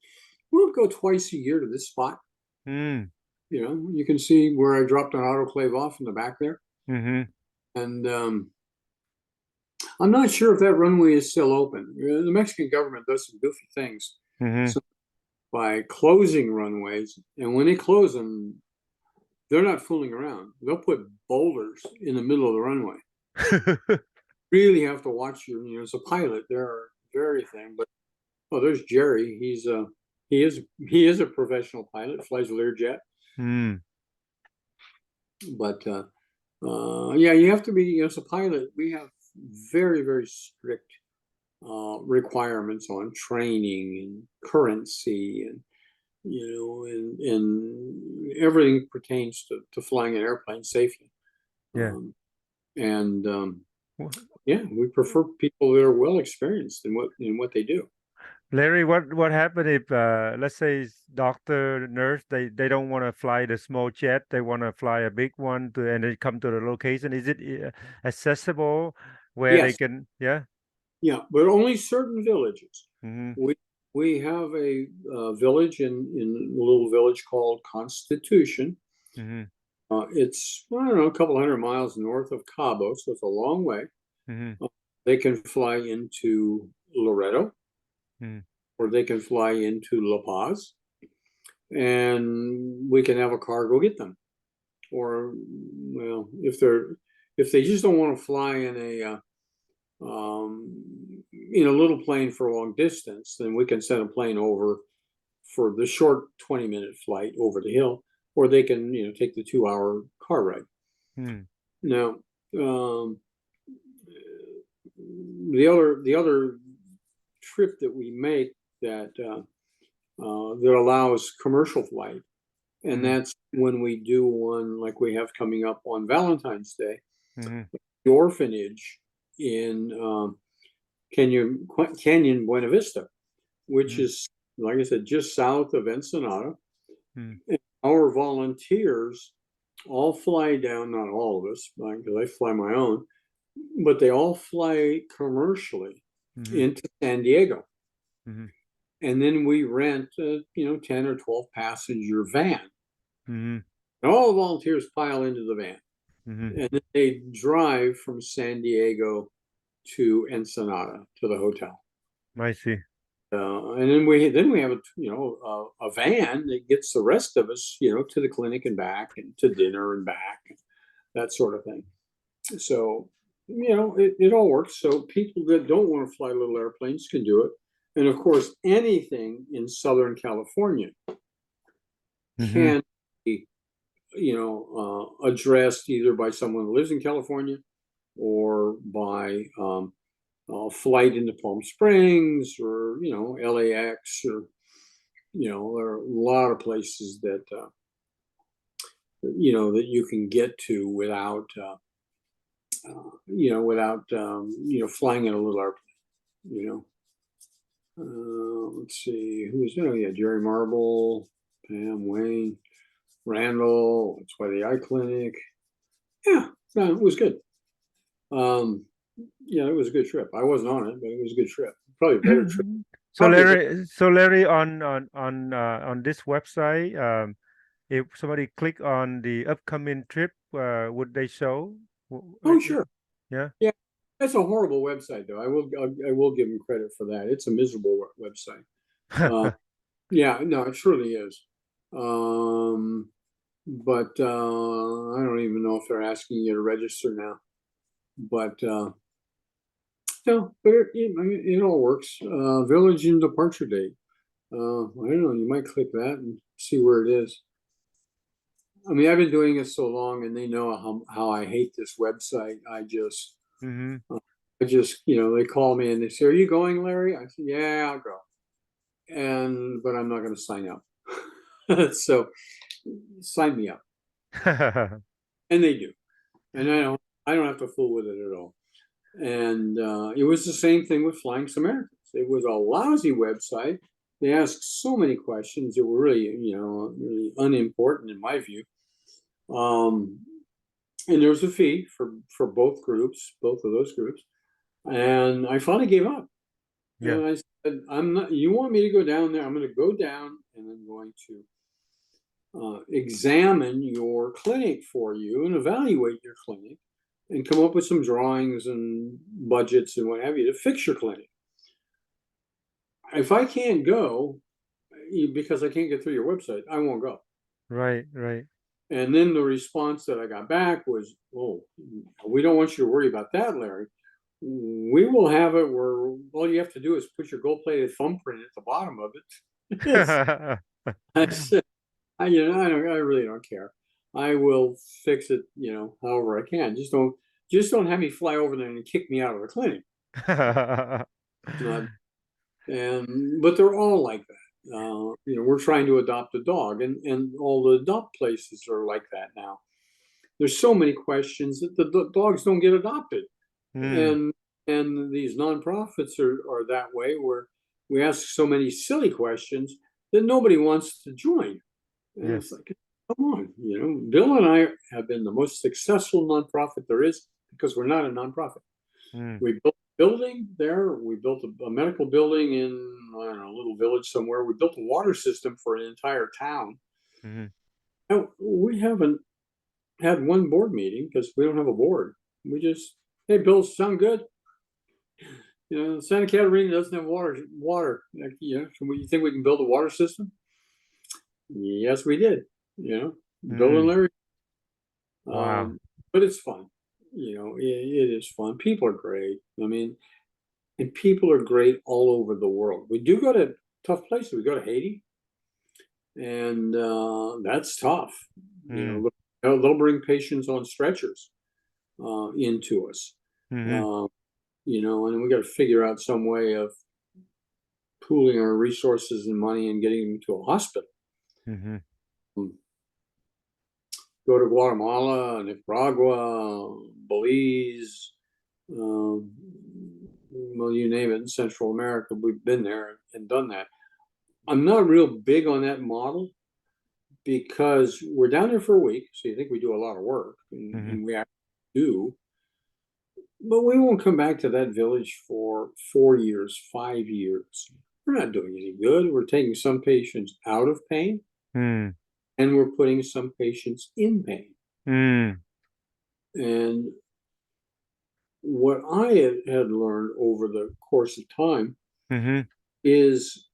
[SPEAKER 2] we'll go twice a year to this spot.
[SPEAKER 1] Mm.
[SPEAKER 2] You know, you can see where I dropped an autoclave off in the back there,
[SPEAKER 1] Mm-hmm.
[SPEAKER 2] and I'm not sure if that runway is still open. The Mexican government does some goofy things.
[SPEAKER 1] Mm-hmm.
[SPEAKER 2] So by closing runways, and when they close them, they're not fooling around. They'll put boulders in the middle of the runway. Really have to watch as a pilot, there are very thing. But oh, there's Jerry. He is a professional pilot, flies Learjet.
[SPEAKER 1] Mm.
[SPEAKER 2] But yeah, you have to be as a pilot. We have very, very strict requirements on training and currency and and everything pertains to flying an airplane safely.
[SPEAKER 1] Yeah.
[SPEAKER 2] And
[SPEAKER 1] Wh-
[SPEAKER 2] yeah, we prefer people that are well experienced in what they do.
[SPEAKER 1] Larry, what happened if let's say doctor, nurse, they don't want to fly the small jet, they want to fly a big one and they come to the location. Is it accessible where they
[SPEAKER 2] Yes,
[SPEAKER 1] can, yeah?
[SPEAKER 2] yeah, but only certain villages.
[SPEAKER 1] Mm-hmm.
[SPEAKER 2] We we have a village in a little village called Constitution.
[SPEAKER 1] Mm-hmm.
[SPEAKER 2] It's I don't know a couple hundred miles north of Cabo, so it's a long way.
[SPEAKER 1] Mm-hmm.
[SPEAKER 2] They can fly into Loreto,
[SPEAKER 1] Mm-hmm.
[SPEAKER 2] or they can fly into La Paz, and we can have a car go get them. Or, well, if they just don't want to fly in a little plane for a long distance, then we can send a plane over for the short 20-minute flight over the hill, or they can take the 2-hour car ride.
[SPEAKER 1] Mm-hmm.
[SPEAKER 2] Now, um, the other trip that we make that allows commercial flight, and
[SPEAKER 1] Mm-hmm.
[SPEAKER 2] that's when we do one like we have coming up on Valentine's Day,
[SPEAKER 1] Mm-hmm.
[SPEAKER 2] the orphanage in Canyon Buena Vista, which is, like I said, just south of Ensenada.
[SPEAKER 1] Mm-hmm.
[SPEAKER 2] And our volunteers all fly down, not all of us, because I fly my own, but they all fly commercially
[SPEAKER 1] Mm-hmm.
[SPEAKER 2] into San Diego.
[SPEAKER 1] Mm-hmm.
[SPEAKER 2] And then we rent a 10 or 12 passenger van.
[SPEAKER 1] Mm-hmm.
[SPEAKER 2] And all the volunteers pile into the van.
[SPEAKER 1] Mm-hmm.
[SPEAKER 2] And then they drive from San Diego to Ensenada to the hotel.
[SPEAKER 1] I see.
[SPEAKER 2] And then we have a van that gets the rest of us to the clinic and back, and to dinner and back, that sort of thing. So it all works. So people that don't want to fly little airplanes can do it. And of course, anything in Southern California
[SPEAKER 1] Mm-hmm.
[SPEAKER 2] can be addressed either by someone who lives in California, or by flight into Palm Springs, or LAX, or there are a lot of places that that you can get to without flying in a little airplane. Let's see who's yeah, Jerry Marble, Pam, Wayne, Randall. It's by the Eye Clinic. Yeah, it was good. Yeah, it was a good trip. I wasn't on it, but it was a good trip. Probably a better trip.
[SPEAKER 1] So
[SPEAKER 2] Probably a better.
[SPEAKER 1] Larry, on this website, if somebody click on the upcoming trip, would they show?
[SPEAKER 2] Oh, sure.
[SPEAKER 1] Yeah.
[SPEAKER 2] Yeah, that's a horrible website, though. I will give them credit for that. It's a miserable website. Yeah, no, it truly is. But I don't even know if they're asking you to register now. But no, but it all works. Village and departure date. I don't know. You might click that and see where it is. I mean, I've been doing it so long, and they know how I hate this website.
[SPEAKER 1] Mm-hmm.
[SPEAKER 2] They call me and they say, "Are you going, Larry?" I said, "Yeah, I'll go," but I'm not going to sign up. So sign me up. and they do, and I don't have to fool with it at all. And it was the same thing with Flying Samaritans. It was a lousy website. They asked so many questions that were really, really unimportant in my view. And there was a fee for both of those groups. And I finally gave up.
[SPEAKER 1] Yeah.
[SPEAKER 2] And I said, I'm not, you want me to go down there? I'm going to go down and I'm going to examine your clinic for you and evaluate your clinic and come up with some drawings and budgets and what have you to fix your clinic. If I can't go because I can't get through your website, I won't go.
[SPEAKER 1] Right, right.
[SPEAKER 2] And then the response that I got back was, "Oh, we don't want you to worry about that, Larry. We will have it where all you have to do is put your gold-plated thumbprint at the bottom of it." I said, I really don't care. I will fix it, however I can. Just don't have me fly over there and kick me out of the clinic. But they're all like that. We're trying to adopt a dog, and all the adopt places are like that now. There's so many questions that the dogs don't get adopted, and these nonprofits are that way, where we ask so many silly questions that nobody wants to join. And it's like, come on, Bill and I have been the most successful nonprofit there is because we're not a nonprofit. We built a building there. We built a medical building in, I don't know, a little village somewhere. We built a water system for an entire town. Now, we haven't had one board meeting because we don't have a board. We just, hey, Bill, sound good? Santa Catarina doesn't have water. You think we can build a water system? Yes, we did. Bill and Larry.
[SPEAKER 1] Wow.
[SPEAKER 2] But it's fun. It is fun. People are great. I mean, and people are great all over the world. We do go to tough places. We go to Haiti, and that's tough. They'll bring patients on stretchers into us. And we got to figure out some way of pooling our resources and money and getting them to a hospital. Go to Guatemala, Nicaragua, Belize, well, you name it, in Central America. We've been there and done that. I'm not real big on that model because we're down there for a week. So you think we do a lot of work, and we actually do. But we won't come back to that village for 4 years, 5 years. We're not doing any good. We're taking some patients out of pain, and we're putting some patients in pain. And what I had learned over the course of time is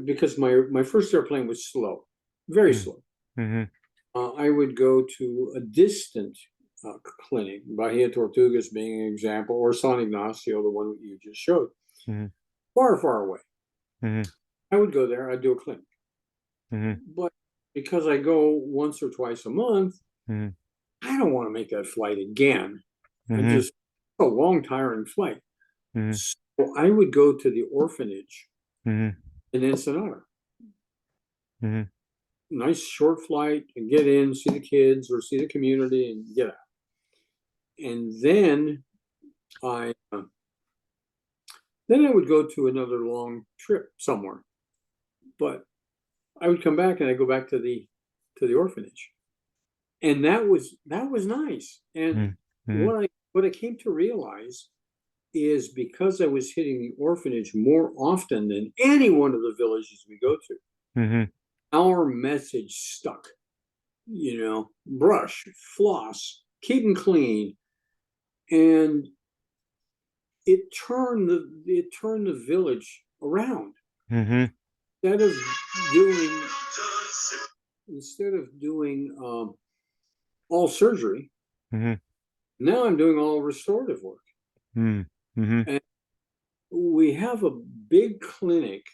[SPEAKER 2] because my first airplane was slow, very slow. I would go to a distant clinic, Bahia Tortugas being an example, or San Ignacio, the one that you just showed, far, far away. I would go there, I'd do a clinic. But because I go once or twice a month, I don't want to make that flight again. It's a long, tiring flight. So I would go to the orphanage in Ensenada. Nice short flight and get in, see the kids or see the community and get out. And then I would go to another long trip somewhere. But I would come back and I'd go back to the orphanage. And that was nice. And what I came to realize is because I was hitting the orphanage more often than any one of the villages we go to, our message stuck. Brush, floss, keep them clean. And it turned the village around. Instead of doing all surgery, now I'm doing all restorative work. And we have a big clinic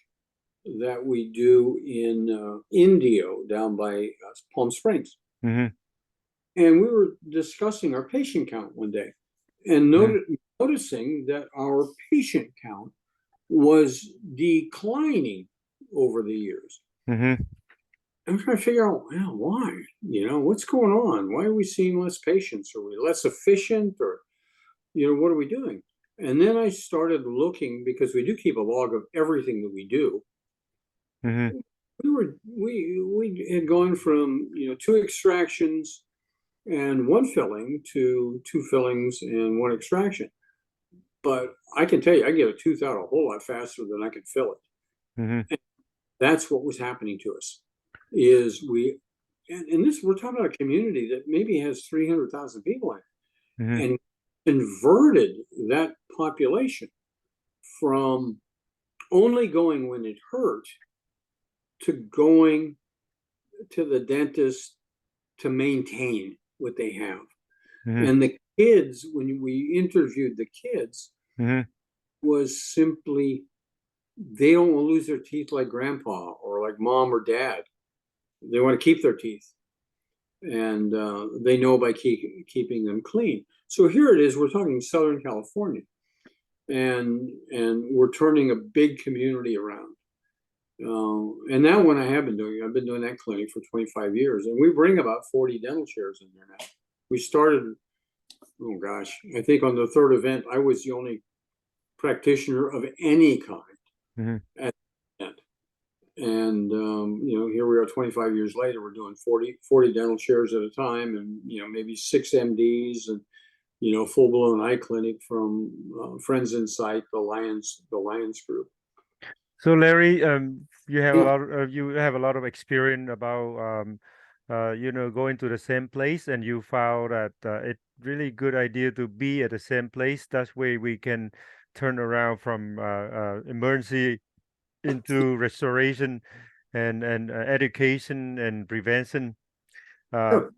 [SPEAKER 2] that we do in Indio down by Palm Springs. And we were discussing our patient count one day and noticing that our patient count was declining over the years. And I'm trying to figure out, well, why? What's going on? Why are we seeing less patients? Are we less efficient, or what are we doing? And then I started looking, because we do keep a log of everything that we do.
[SPEAKER 1] Mm-hmm.
[SPEAKER 2] We had gone from 2 extractions and 1 filling to 2 fillings and 1 extraction. But I can tell you, I get a tooth out a whole lot faster than I can fill it.
[SPEAKER 1] Mm-hmm.
[SPEAKER 2] That's what was happening to us. Is we're talking about a community that maybe has 300,000 people in it,
[SPEAKER 1] Mm-hmm.
[SPEAKER 2] and converted that population from only going when it hurt to going to the dentist to maintain what they have.
[SPEAKER 1] Mm-hmm.
[SPEAKER 2] And the kids, when we interviewed the kids,
[SPEAKER 1] Mm-hmm.
[SPEAKER 2] was simply, they don't want to lose their teeth like grandpa or like mom or dad. They want to keep their teeth, and they know by keeping them clean. So here it is, we're talking Southern California, and we're turning a big community around. And that one I have been doing. I've been doing that clinic for 25 years, and we bring about 40 dental chairs in there now. We started, oh gosh, I think on the 3rd event, I was the only practitioner of any kind
[SPEAKER 1] Mm-hmm.
[SPEAKER 2] at the event. And here we are 25 years later, we're doing 40 dental chairs at a time, and maybe 6 MDs, and full-blown eye clinic from Friends in Sight, the Lions group.
[SPEAKER 1] So Larry, you have a
[SPEAKER 2] Yeah,
[SPEAKER 1] lot of experience about going to the same place, and you found that it's really good idea to be at the same place. That way we can turn around from emergency into restoration and education and prevention. Uh,
[SPEAKER 2] sure.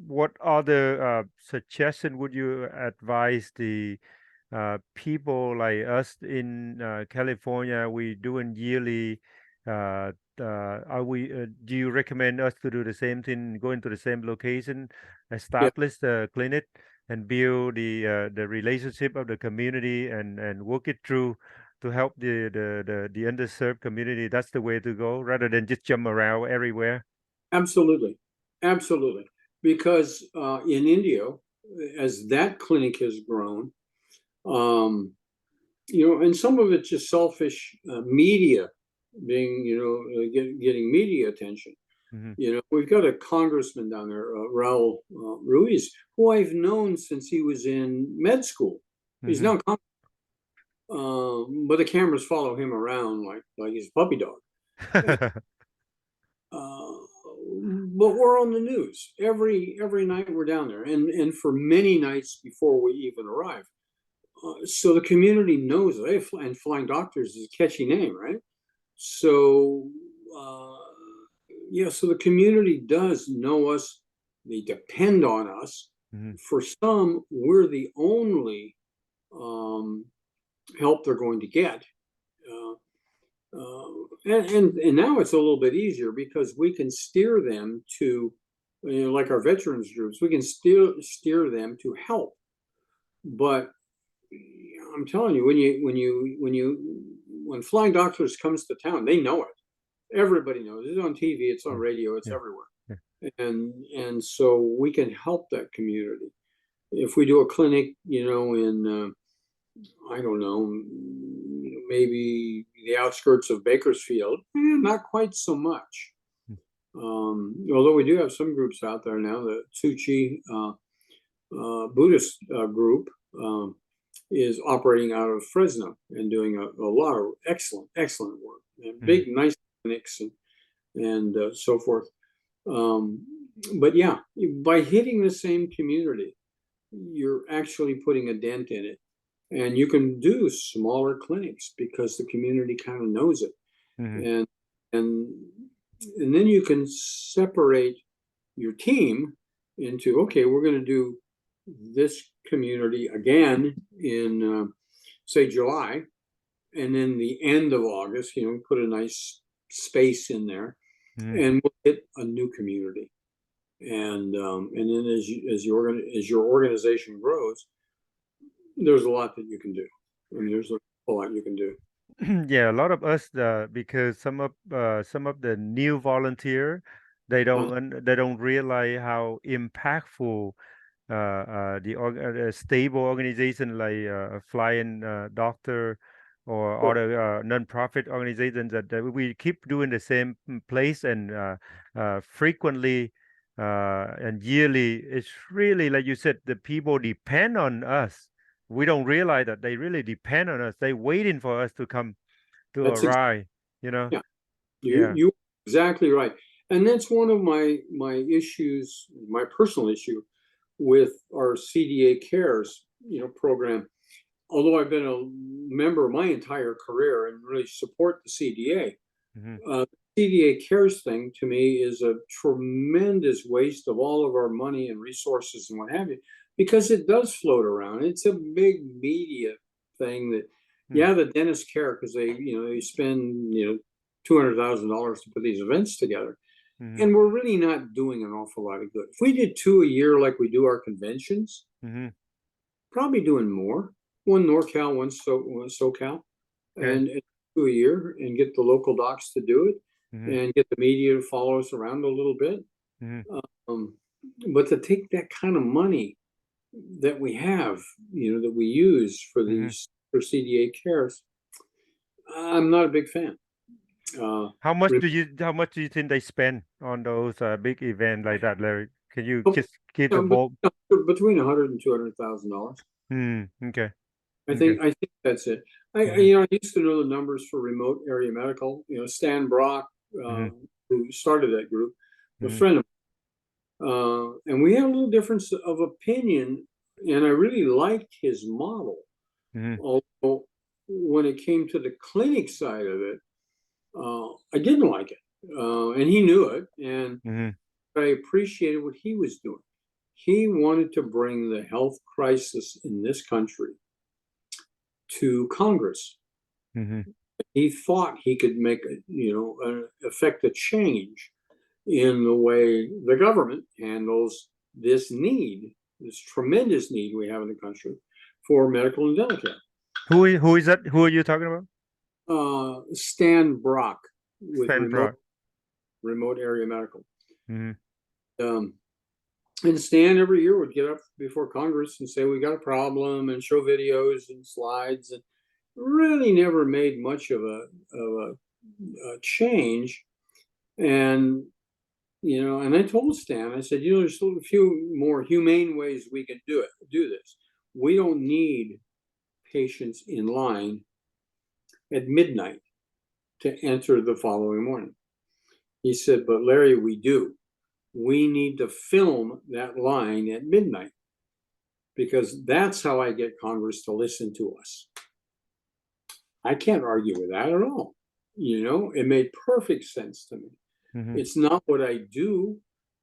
[SPEAKER 1] what other suggestion would you advise the people like us in California? We doing yearly. Are we? Do you recommend us to do the same thing, go into the same location,
[SPEAKER 2] Yeah,
[SPEAKER 1] establish the clinic, and build the relationship of the community and work it through to help the underserved community? That's the way to go, rather than just jump around everywhere.
[SPEAKER 2] absolutely. Absolutely. Because in India, as that clinic has grown, um, and some of it's just selfish media being, getting media attention.
[SPEAKER 1] Hmm.
[SPEAKER 2] We've got a congressman down there, Raul Ruiz, who I've known since he was in med school. He's
[SPEAKER 1] Hmm.
[SPEAKER 2] now, but the cameras follow him around like he's a puppy dog. And, uh, but we're on the news every night. We're down there, and for many nights before we even arrive. So the community knows it. And Flying Doctors is a catchy name, right? So so the community does know us. They depend on us.
[SPEAKER 1] Hmm.
[SPEAKER 2] For some, we're the only um, help they're going to get. Uh, and now it's a little bit easier, because we can steer them to, like our veterans groups, we can steer them to help. But I'm telling you, when Flying Doctors comes to town, they know it. Everybody knows it's on TV, it's on
[SPEAKER 1] Yeah.
[SPEAKER 2] radio, it's
[SPEAKER 1] Yeah.
[SPEAKER 2] everywhere. And so we can help that community. If we do a clinic, in I don't know, maybe the outskirts of Bakersfield, not quite so much. Although we do have some groups out there now, the Tsuchi Buddhist group is operating out of Fresno and doing a lot of excellent work, and
[SPEAKER 1] Mhm.
[SPEAKER 2] big, nice clinics, and so forth. Um, but yeah, by hitting the same community, you're actually putting a dent in it. And you can do smaller clinics because the community kind of knows it.
[SPEAKER 1] Mhm.
[SPEAKER 2] And and and then you can separate your team into, okay, we're going to do this community again in say July, and then the end of August, put a nice space in there,
[SPEAKER 1] Mhm.
[SPEAKER 2] and we'll hit a new community. And then as your organization grows, there's a lot that you can do. I mean, there's a lot you can do.
[SPEAKER 1] Yeah, a lot of us because some of the new volunteer They don't realize how impactful a stable organization like Flying Doctor or
[SPEAKER 2] Sure.
[SPEAKER 1] other non-profit organizations that we keep doing the same place and frequently and yearly. It's really like you said, the people depend on us. We don't realize that they really depend on us. They waiting for us to come to
[SPEAKER 2] That's
[SPEAKER 1] arrive. You know?
[SPEAKER 2] yeah.
[SPEAKER 1] Yeah.
[SPEAKER 2] You exactly right, and that's one of my issues, my personal issue with our CDA Cares, program. Although I've been a member my entire career and really support the CDA,
[SPEAKER 1] Hmm.
[SPEAKER 2] CDA Cares thing to me is a tremendous waste of all of our money and resources and what have you, because it does float around. It's a big media thing that, yeah, the dentists care because they spend $200,000 to put these events together,
[SPEAKER 1] Hmm.
[SPEAKER 2] and we're really not doing an awful lot of good. If we did 2 a year like we do our conventions,
[SPEAKER 1] Hmm.
[SPEAKER 2] probably doing more. One NorCal, one SoCal,
[SPEAKER 1] Okay.
[SPEAKER 2] and 2 a year, and get the local docs to do it,
[SPEAKER 1] Hmm.
[SPEAKER 2] and get the media to follow us around a little bit.
[SPEAKER 1] Hmm.
[SPEAKER 2] Um, but to take that kind of money that we have, that we use for
[SPEAKER 1] Hmm.
[SPEAKER 2] these for CDA cares, I'm not a big fan. Uh,
[SPEAKER 1] How much do you think they spend on those big events like that, Larry? Can you
[SPEAKER 2] but,
[SPEAKER 1] just give the ball?
[SPEAKER 2] between 100 and $200,000.
[SPEAKER 1] Okay. Okay.
[SPEAKER 2] I think that's it.
[SPEAKER 1] Hmm.
[SPEAKER 2] I used to know the numbers for remote area medical. Stan Brock,
[SPEAKER 1] Hmm.
[SPEAKER 2] who started that group, a
[SPEAKER 1] Hmm.
[SPEAKER 2] friend of and we had a little difference of opinion, and I really liked his model.
[SPEAKER 1] Hmm.
[SPEAKER 2] Although when it came to the clinic side of it, I didn't like it, and he knew it, and
[SPEAKER 1] Hmm.
[SPEAKER 2] I appreciated what he was doing. He wanted to bring the health crisis in this country to Congress.
[SPEAKER 1] Hmm.
[SPEAKER 2] He thought he could make affect a change in the way the government handles this need, this tremendous need we have in the country for medical and dental care.
[SPEAKER 1] Who is that? Who are you talking about?
[SPEAKER 2] Stan Brock with
[SPEAKER 1] Stan Brock.
[SPEAKER 2] remote area medical.
[SPEAKER 1] Hmm.
[SPEAKER 2] Um, and Stan every year would get up before Congress and say, we got a problem, and show videos and slides, and really never made much of a change. And and I told Stan, I said, there's still a few more humane ways we can do this. We don't need patients in line at midnight to enter the following morning. He said, but Larry, we do. We need to film that line at midnight, because that's how I get Congress to listen to us. I can't argue with that at all. It made perfect sense to me.
[SPEAKER 1] Hmm.
[SPEAKER 2] It's not what I do.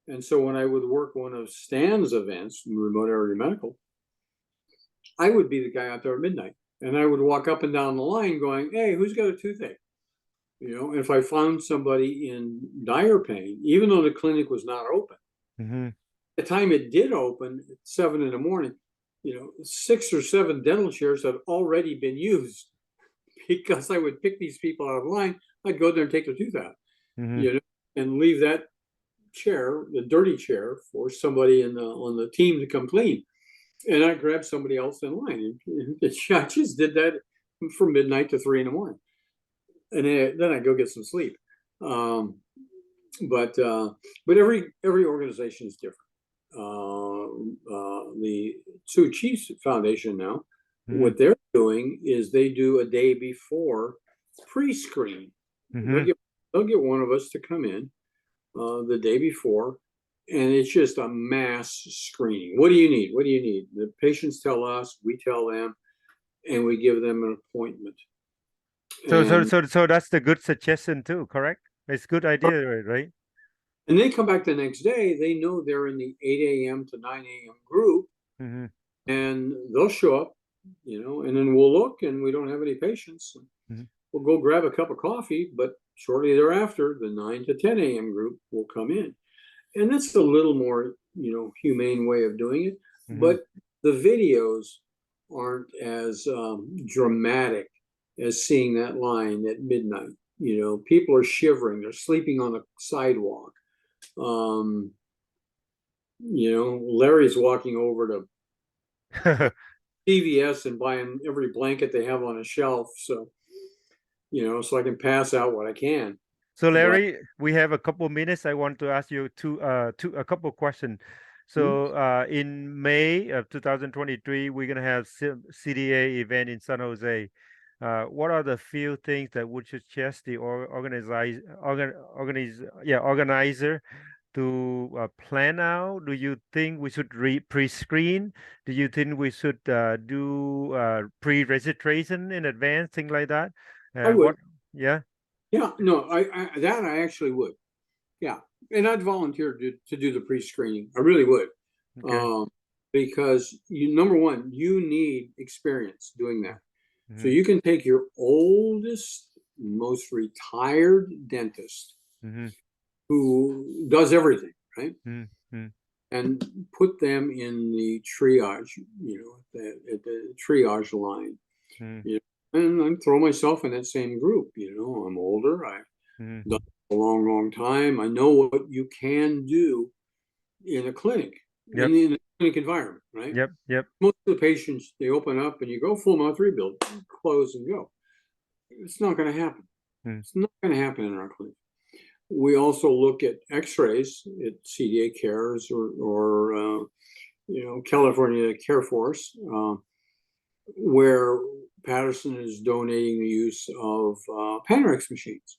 [SPEAKER 2] And so when I would work one of Stan's events, remote area medical, I would be the guy out there at midnight. And I would walk up and down the line going, hey, who's got a toothache? If I found somebody in dire pain, even though the clinic was not open,
[SPEAKER 1] Hmm.
[SPEAKER 2] the time it did open at 7 in the morning, 6 or 7 dental chairs had already been used, because I would pick these people out of line. I'd go there and take their tooth out,
[SPEAKER 1] Hmm.
[SPEAKER 2] and leave that chair, the dirty chair, for somebody on the team to come clean. And I grabbed somebody else in line. And I just did that from midnight to 3 in the morning, and then I go get some sleep. Um, but every organization is different. The Sioux Chiefs Foundation now,
[SPEAKER 1] Hmm.
[SPEAKER 2] what they're doing is they do a day before pre-screen. They'll
[SPEAKER 1] Hmm.
[SPEAKER 2] get they'll get one of us to come in the day before, and it's just a mass screening. What do you need? What do you need? The patients tell us, we tell them, and we give them an appointment. And
[SPEAKER 1] So that's the good suggestion too, correct? It's good idea, right?
[SPEAKER 2] and they come back the next day. They know they're in the 8 a.m. to 9 a.m. group,
[SPEAKER 1] Hmm.
[SPEAKER 2] and they'll show up, and then we'll look, and we don't have any patients.
[SPEAKER 1] Hmm.
[SPEAKER 2] We'll go grab a cup of coffee, but shortly thereafter, the 9 to 10 a.m. group will come in. And that's a little more, humane way of doing it.
[SPEAKER 1] Hmm.
[SPEAKER 2] But the videos aren't as dramatic as seeing that line at midnight. People are shivering, they're sleeping on the sidewalk. Larry's walking over to DVS and buying every blanket they have on a shelf. So, so I can pass out what I can.
[SPEAKER 1] So
[SPEAKER 2] But
[SPEAKER 1] Larry, we have a couple minutes. I want to ask you a couple questions. So in May of 2023, we're gonna have CDA event in San Jose. What are the few things that would suggest the organizer to plan out? Do you think we should pre-screen? Do you think we should do pre-registration in advance, things like that?
[SPEAKER 2] I would.
[SPEAKER 1] What? Yeah.
[SPEAKER 2] Yeah, no, I actually would. Yeah, and I'd volunteer to do the pre-screening. I really would.
[SPEAKER 1] Okay.
[SPEAKER 2] Because number one, you need experience doing that. So
[SPEAKER 1] Mm-hmm.
[SPEAKER 2] you can take your oldest, most retired dentist
[SPEAKER 1] Mm-hmm.
[SPEAKER 2] who does everything, right?
[SPEAKER 1] Mm-hmm.
[SPEAKER 2] And put them in the triage, at the triage line.
[SPEAKER 1] Mm-hmm.
[SPEAKER 2] And I throw myself in that same group. I'm older. I've
[SPEAKER 1] Mm-hmm.
[SPEAKER 2] done it a long, long time. I know what you can do in a clinic,
[SPEAKER 1] Yep.
[SPEAKER 2] in a clinic environment, right?
[SPEAKER 1] Yep. Yep.
[SPEAKER 2] Most of the patients, they open up and you go full mouth rebuild, close and go. It's not going to happen.
[SPEAKER 1] Mm-hmm.
[SPEAKER 2] It's not going to happen in our clinic. We also look at X-rays at CDA Cares or California Care Force, where Patterson is donating the use of Panorex machines.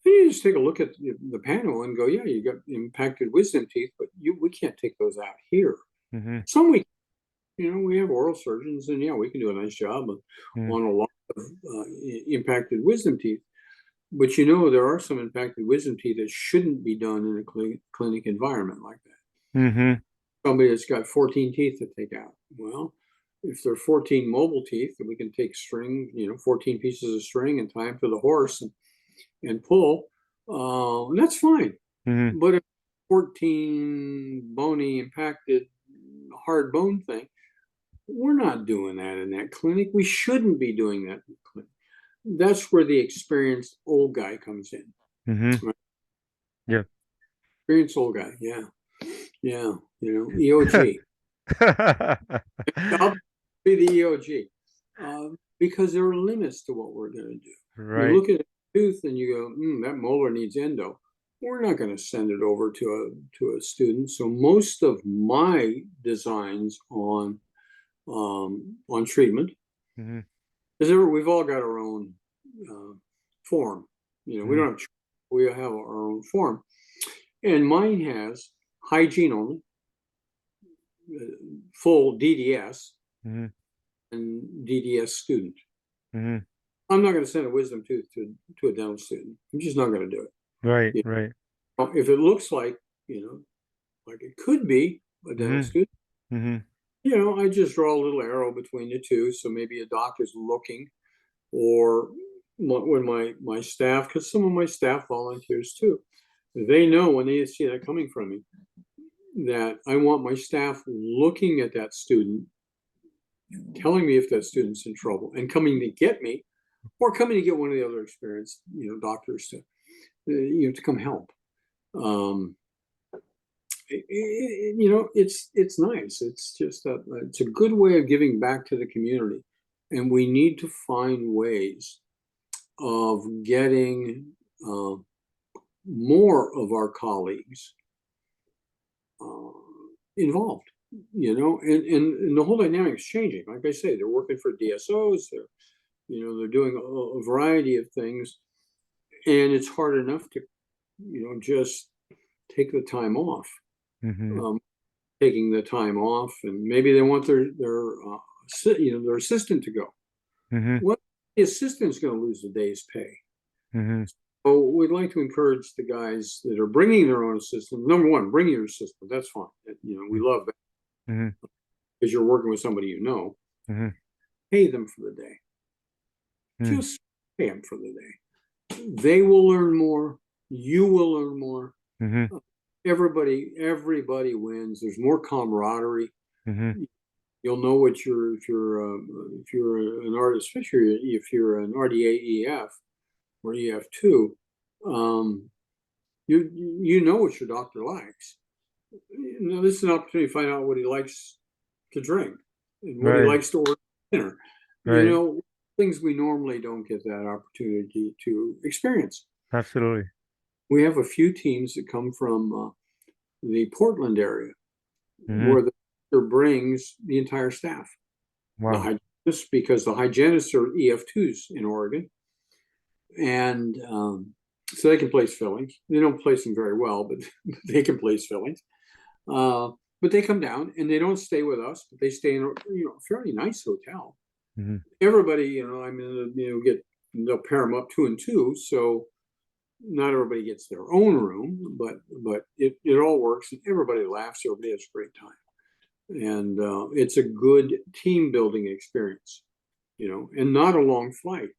[SPEAKER 2] And you just take a look at the panel and go, yeah, you got impacted wisdom teeth, but we can't take those out here.
[SPEAKER 1] Mm-hmm.
[SPEAKER 2] Some we have oral surgeons, and yeah, we can do a nice job on a lot of impacted wisdom teeth. But there are some impacted wisdom teeth that shouldn't be done in a clinic environment like that.
[SPEAKER 1] Mm-hmm.
[SPEAKER 2] Somebody that's got 14 teeth to take out. Well, if they're 14 mobile teeth, then we can take string, 14 pieces of string and tie them to the horse and pull. That's fine.
[SPEAKER 1] Mm-hmm.
[SPEAKER 2] But if 14 bony impacted hard bone thing, we're not doing that in that clinic. We shouldn't be doing that in the clinic. That's where the experienced old guy comes in.
[SPEAKER 1] Mm-hmm.
[SPEAKER 2] Right?
[SPEAKER 1] Yeah.
[SPEAKER 2] Experienced old guy. Yeah. Yeah. EOG. I'll be the EOG. Because there are limits to what we're going to do.
[SPEAKER 1] Right.
[SPEAKER 2] You look at a tooth and you go, that molar needs endo. We're not going to send it over to a student. So most of my designs on treatment,
[SPEAKER 1] Mm-hmm.
[SPEAKER 2] because we've all got our own form. We don't have, we have our own form. And mine has hygiene only, full DDS,
[SPEAKER 1] Mm-hmm.
[SPEAKER 2] and DDS student.
[SPEAKER 1] Mm-hmm.
[SPEAKER 2] I'm not going to send a wisdom tooth to a dental student. I'm just not going to do it.
[SPEAKER 1] Right. Right.
[SPEAKER 2] If it looks like, like it could be a dental student,
[SPEAKER 1] Mm-hmm.
[SPEAKER 2] I just draw a little arrow between the two. So maybe a doctor's looking, or when my staff, because some of my staff volunteers too, they know when they see that coming from me, that I want my staff looking at that student, telling me if that student's in trouble, and coming to get me, or coming to get one of the other experienced, doctors to come help. It's nice. It's just it's a good way of giving back to the community, and we need to find ways of getting more of our colleagues involved. And the whole dynamic is changing. Like I say, they're working for DSOs. They're doing a variety of things, and it's hard enough to just take the time off.
[SPEAKER 1] Mm-hmm.
[SPEAKER 2] Taking the time off, and maybe they want their assistant to go.
[SPEAKER 1] Mm-hmm.
[SPEAKER 2] Well, the assistant's going to lose a day's pay.
[SPEAKER 1] Mm-hmm.
[SPEAKER 2] So we'd like to encourage the guys that are bringing their own assistant. Number one, bring your assistant. That's fine. We love that, because you're working with somebody
[SPEAKER 1] Mm-hmm.
[SPEAKER 2] Pay them for the day.
[SPEAKER 1] Mm-hmm.
[SPEAKER 2] Just pay them for the day. They will learn more. You will learn more.
[SPEAKER 1] Mm-hmm.
[SPEAKER 2] Everybody wins. There's more camaraderie.
[SPEAKER 1] Mm-hmm.
[SPEAKER 2] You'll know if you're an artist fisher, if you're an RDA EF or EF2, you know what your doctor likes. Now, this is an opportunity to find out what he likes to drink and what he
[SPEAKER 1] Right.
[SPEAKER 2] likes to order for dinner.
[SPEAKER 1] Right.
[SPEAKER 2] Things we normally don't get that opportunity to experience.
[SPEAKER 1] Absolutely.
[SPEAKER 2] We have a few teams that come from the Portland area
[SPEAKER 1] Mm-hmm.
[SPEAKER 2] where the doctor brings the entire staff. The
[SPEAKER 1] Wow.
[SPEAKER 2] hygienists, because the hygienists are EF2s in Oregon. And so they can place fillings. They don't place them very well, but they can place fillings. But they come down and they don't stay with us, but they stay in a fairly nice hotel.
[SPEAKER 1] Mm-hmm.
[SPEAKER 2] Everybody, they'll pair them up 2 and 2, so not everybody gets their own room, but it all works and everybody laughs. Everybody has a great time, and it's a good team building experience, and not a long flight.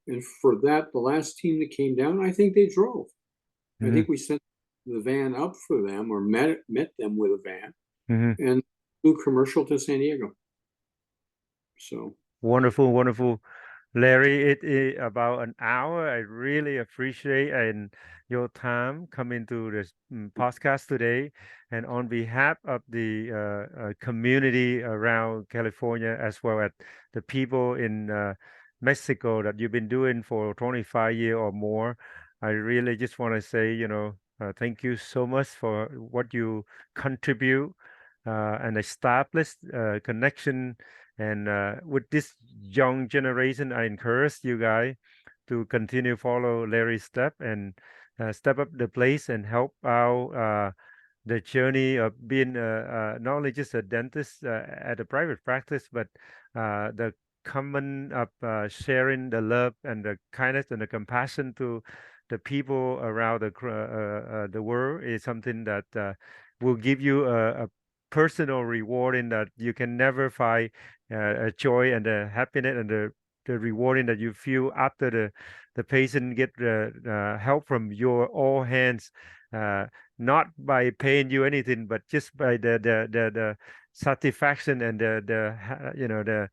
[SPEAKER 2] And for that, the last team that came down, I think they drove. I
[SPEAKER 1] Mm-hmm.
[SPEAKER 2] think we sent the van up for them, or met them with a van,
[SPEAKER 1] Mm-hmm.
[SPEAKER 2] and flew commercial to San Diego. So
[SPEAKER 1] Wonderful, wonderful. Larry, it is about an hour. I really appreciate and your time coming to this podcast today. And on behalf of the community around California, as well as the people in Mexico that you've been doing for 25 years or more, I really just want to say, thank you so much for what you contribute and establish connection. And with this young generation, I encourage you guys to continue follow Larry's step and step up the place and help out the journey of being not only just a dentist at a private practice, but the common of sharing the love and the kindness and the compassion to the people around the world is something that will give you a personal reward in that you can never find a joy and the happiness and the rewarding that you feel after the patient get help from your all hands, not by paying you anything, but just by the satisfaction and the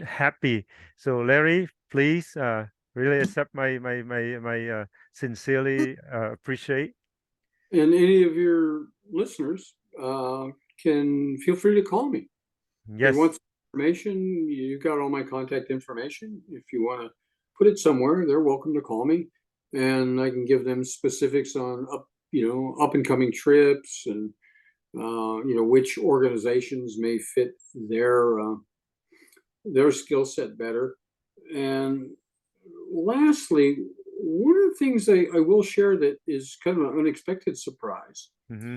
[SPEAKER 1] happy. So Larry, please really accept my sincerely appreciate.
[SPEAKER 2] and any of your listeners can feel free to call me. They
[SPEAKER 1] Yes.
[SPEAKER 2] want some information. You've got all my contact information. If you want to put it somewhere, they're welcome to call me, and I can give them specifics on up and coming trips, and which organizations may fit their skill set better. And lastly, one of the things I will share that is kind of an unexpected surprise.
[SPEAKER 1] Mm-hmm.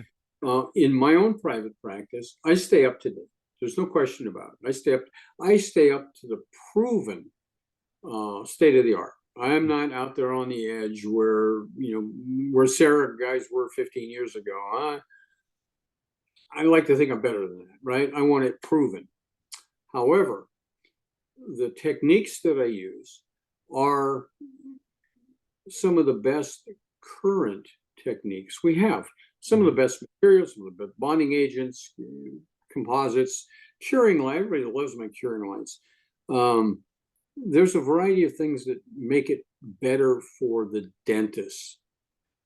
[SPEAKER 2] In my own private practice, I stay up to date. There's no question about it. I stay up to the proven state of the art. I am not out there on the edge where Sarah guys were 15 years ago. I like to think I'm better than that, right? I want it proven. However, the techniques that I use are some of the best current techniques we have. Some of the best materials, some of the best bonding agents, composites, curing light. Everybody loves my curing lights. There's a variety of things that make it better for the dentist.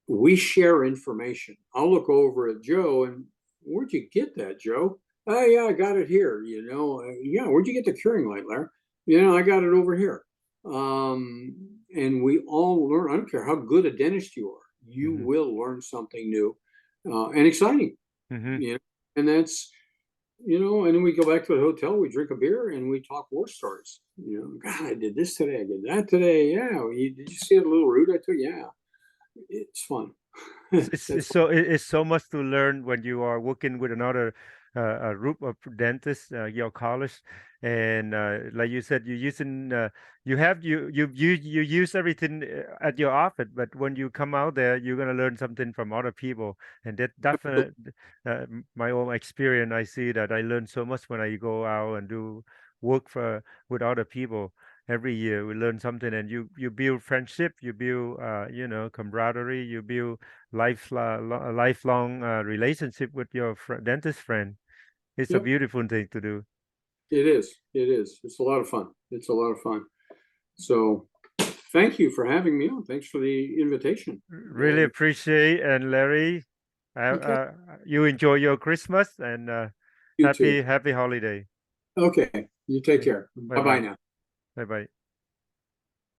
[SPEAKER 2] We share information. I'll look over at Joe and, where'd you get that, Joe? Oh yeah, I got it here. Yeah, where'd you get the curing light, Larry? I got it over here. And we all learn. I don't care how good a dentist you are, you
[SPEAKER 1] Mm-hmm.
[SPEAKER 2] will learn something new and exciting.
[SPEAKER 1] Mm-hmm.
[SPEAKER 2] And that's and then we go back to the hotel, we drink a beer, and we talk war stories. God, I did this today, I did that today. Yeah, did you see a little route I took? Yeah, it's fun. That's fun.
[SPEAKER 1] It's so much to learn when you are working with another a group of dentists, your college, and like you said, you're using you use everything at your office, but when you come out there, you're gonna learn something from other people, and that definitely my own experience. I see that I learn so much when I go out and do work for with other people. Every year we learn something, and you build friendship, you build camaraderie, you build lifelong relationship with your dentist friend. It's a
[SPEAKER 2] Yep,
[SPEAKER 1] beautiful thing to do.
[SPEAKER 2] it is. It is. It's a lot of fun. It's a lot of fun. So thank you for having me on. Thanks for the invitation.
[SPEAKER 1] Really
[SPEAKER 2] And
[SPEAKER 1] appreciate. And Larry,
[SPEAKER 2] okay,
[SPEAKER 1] you enjoy your Christmas and
[SPEAKER 2] you too.
[SPEAKER 1] happy holiday.
[SPEAKER 2] Okay, you take care.
[SPEAKER 1] Bye
[SPEAKER 2] Bye bye
[SPEAKER 1] bye.
[SPEAKER 2] now.
[SPEAKER 1] Bye bye.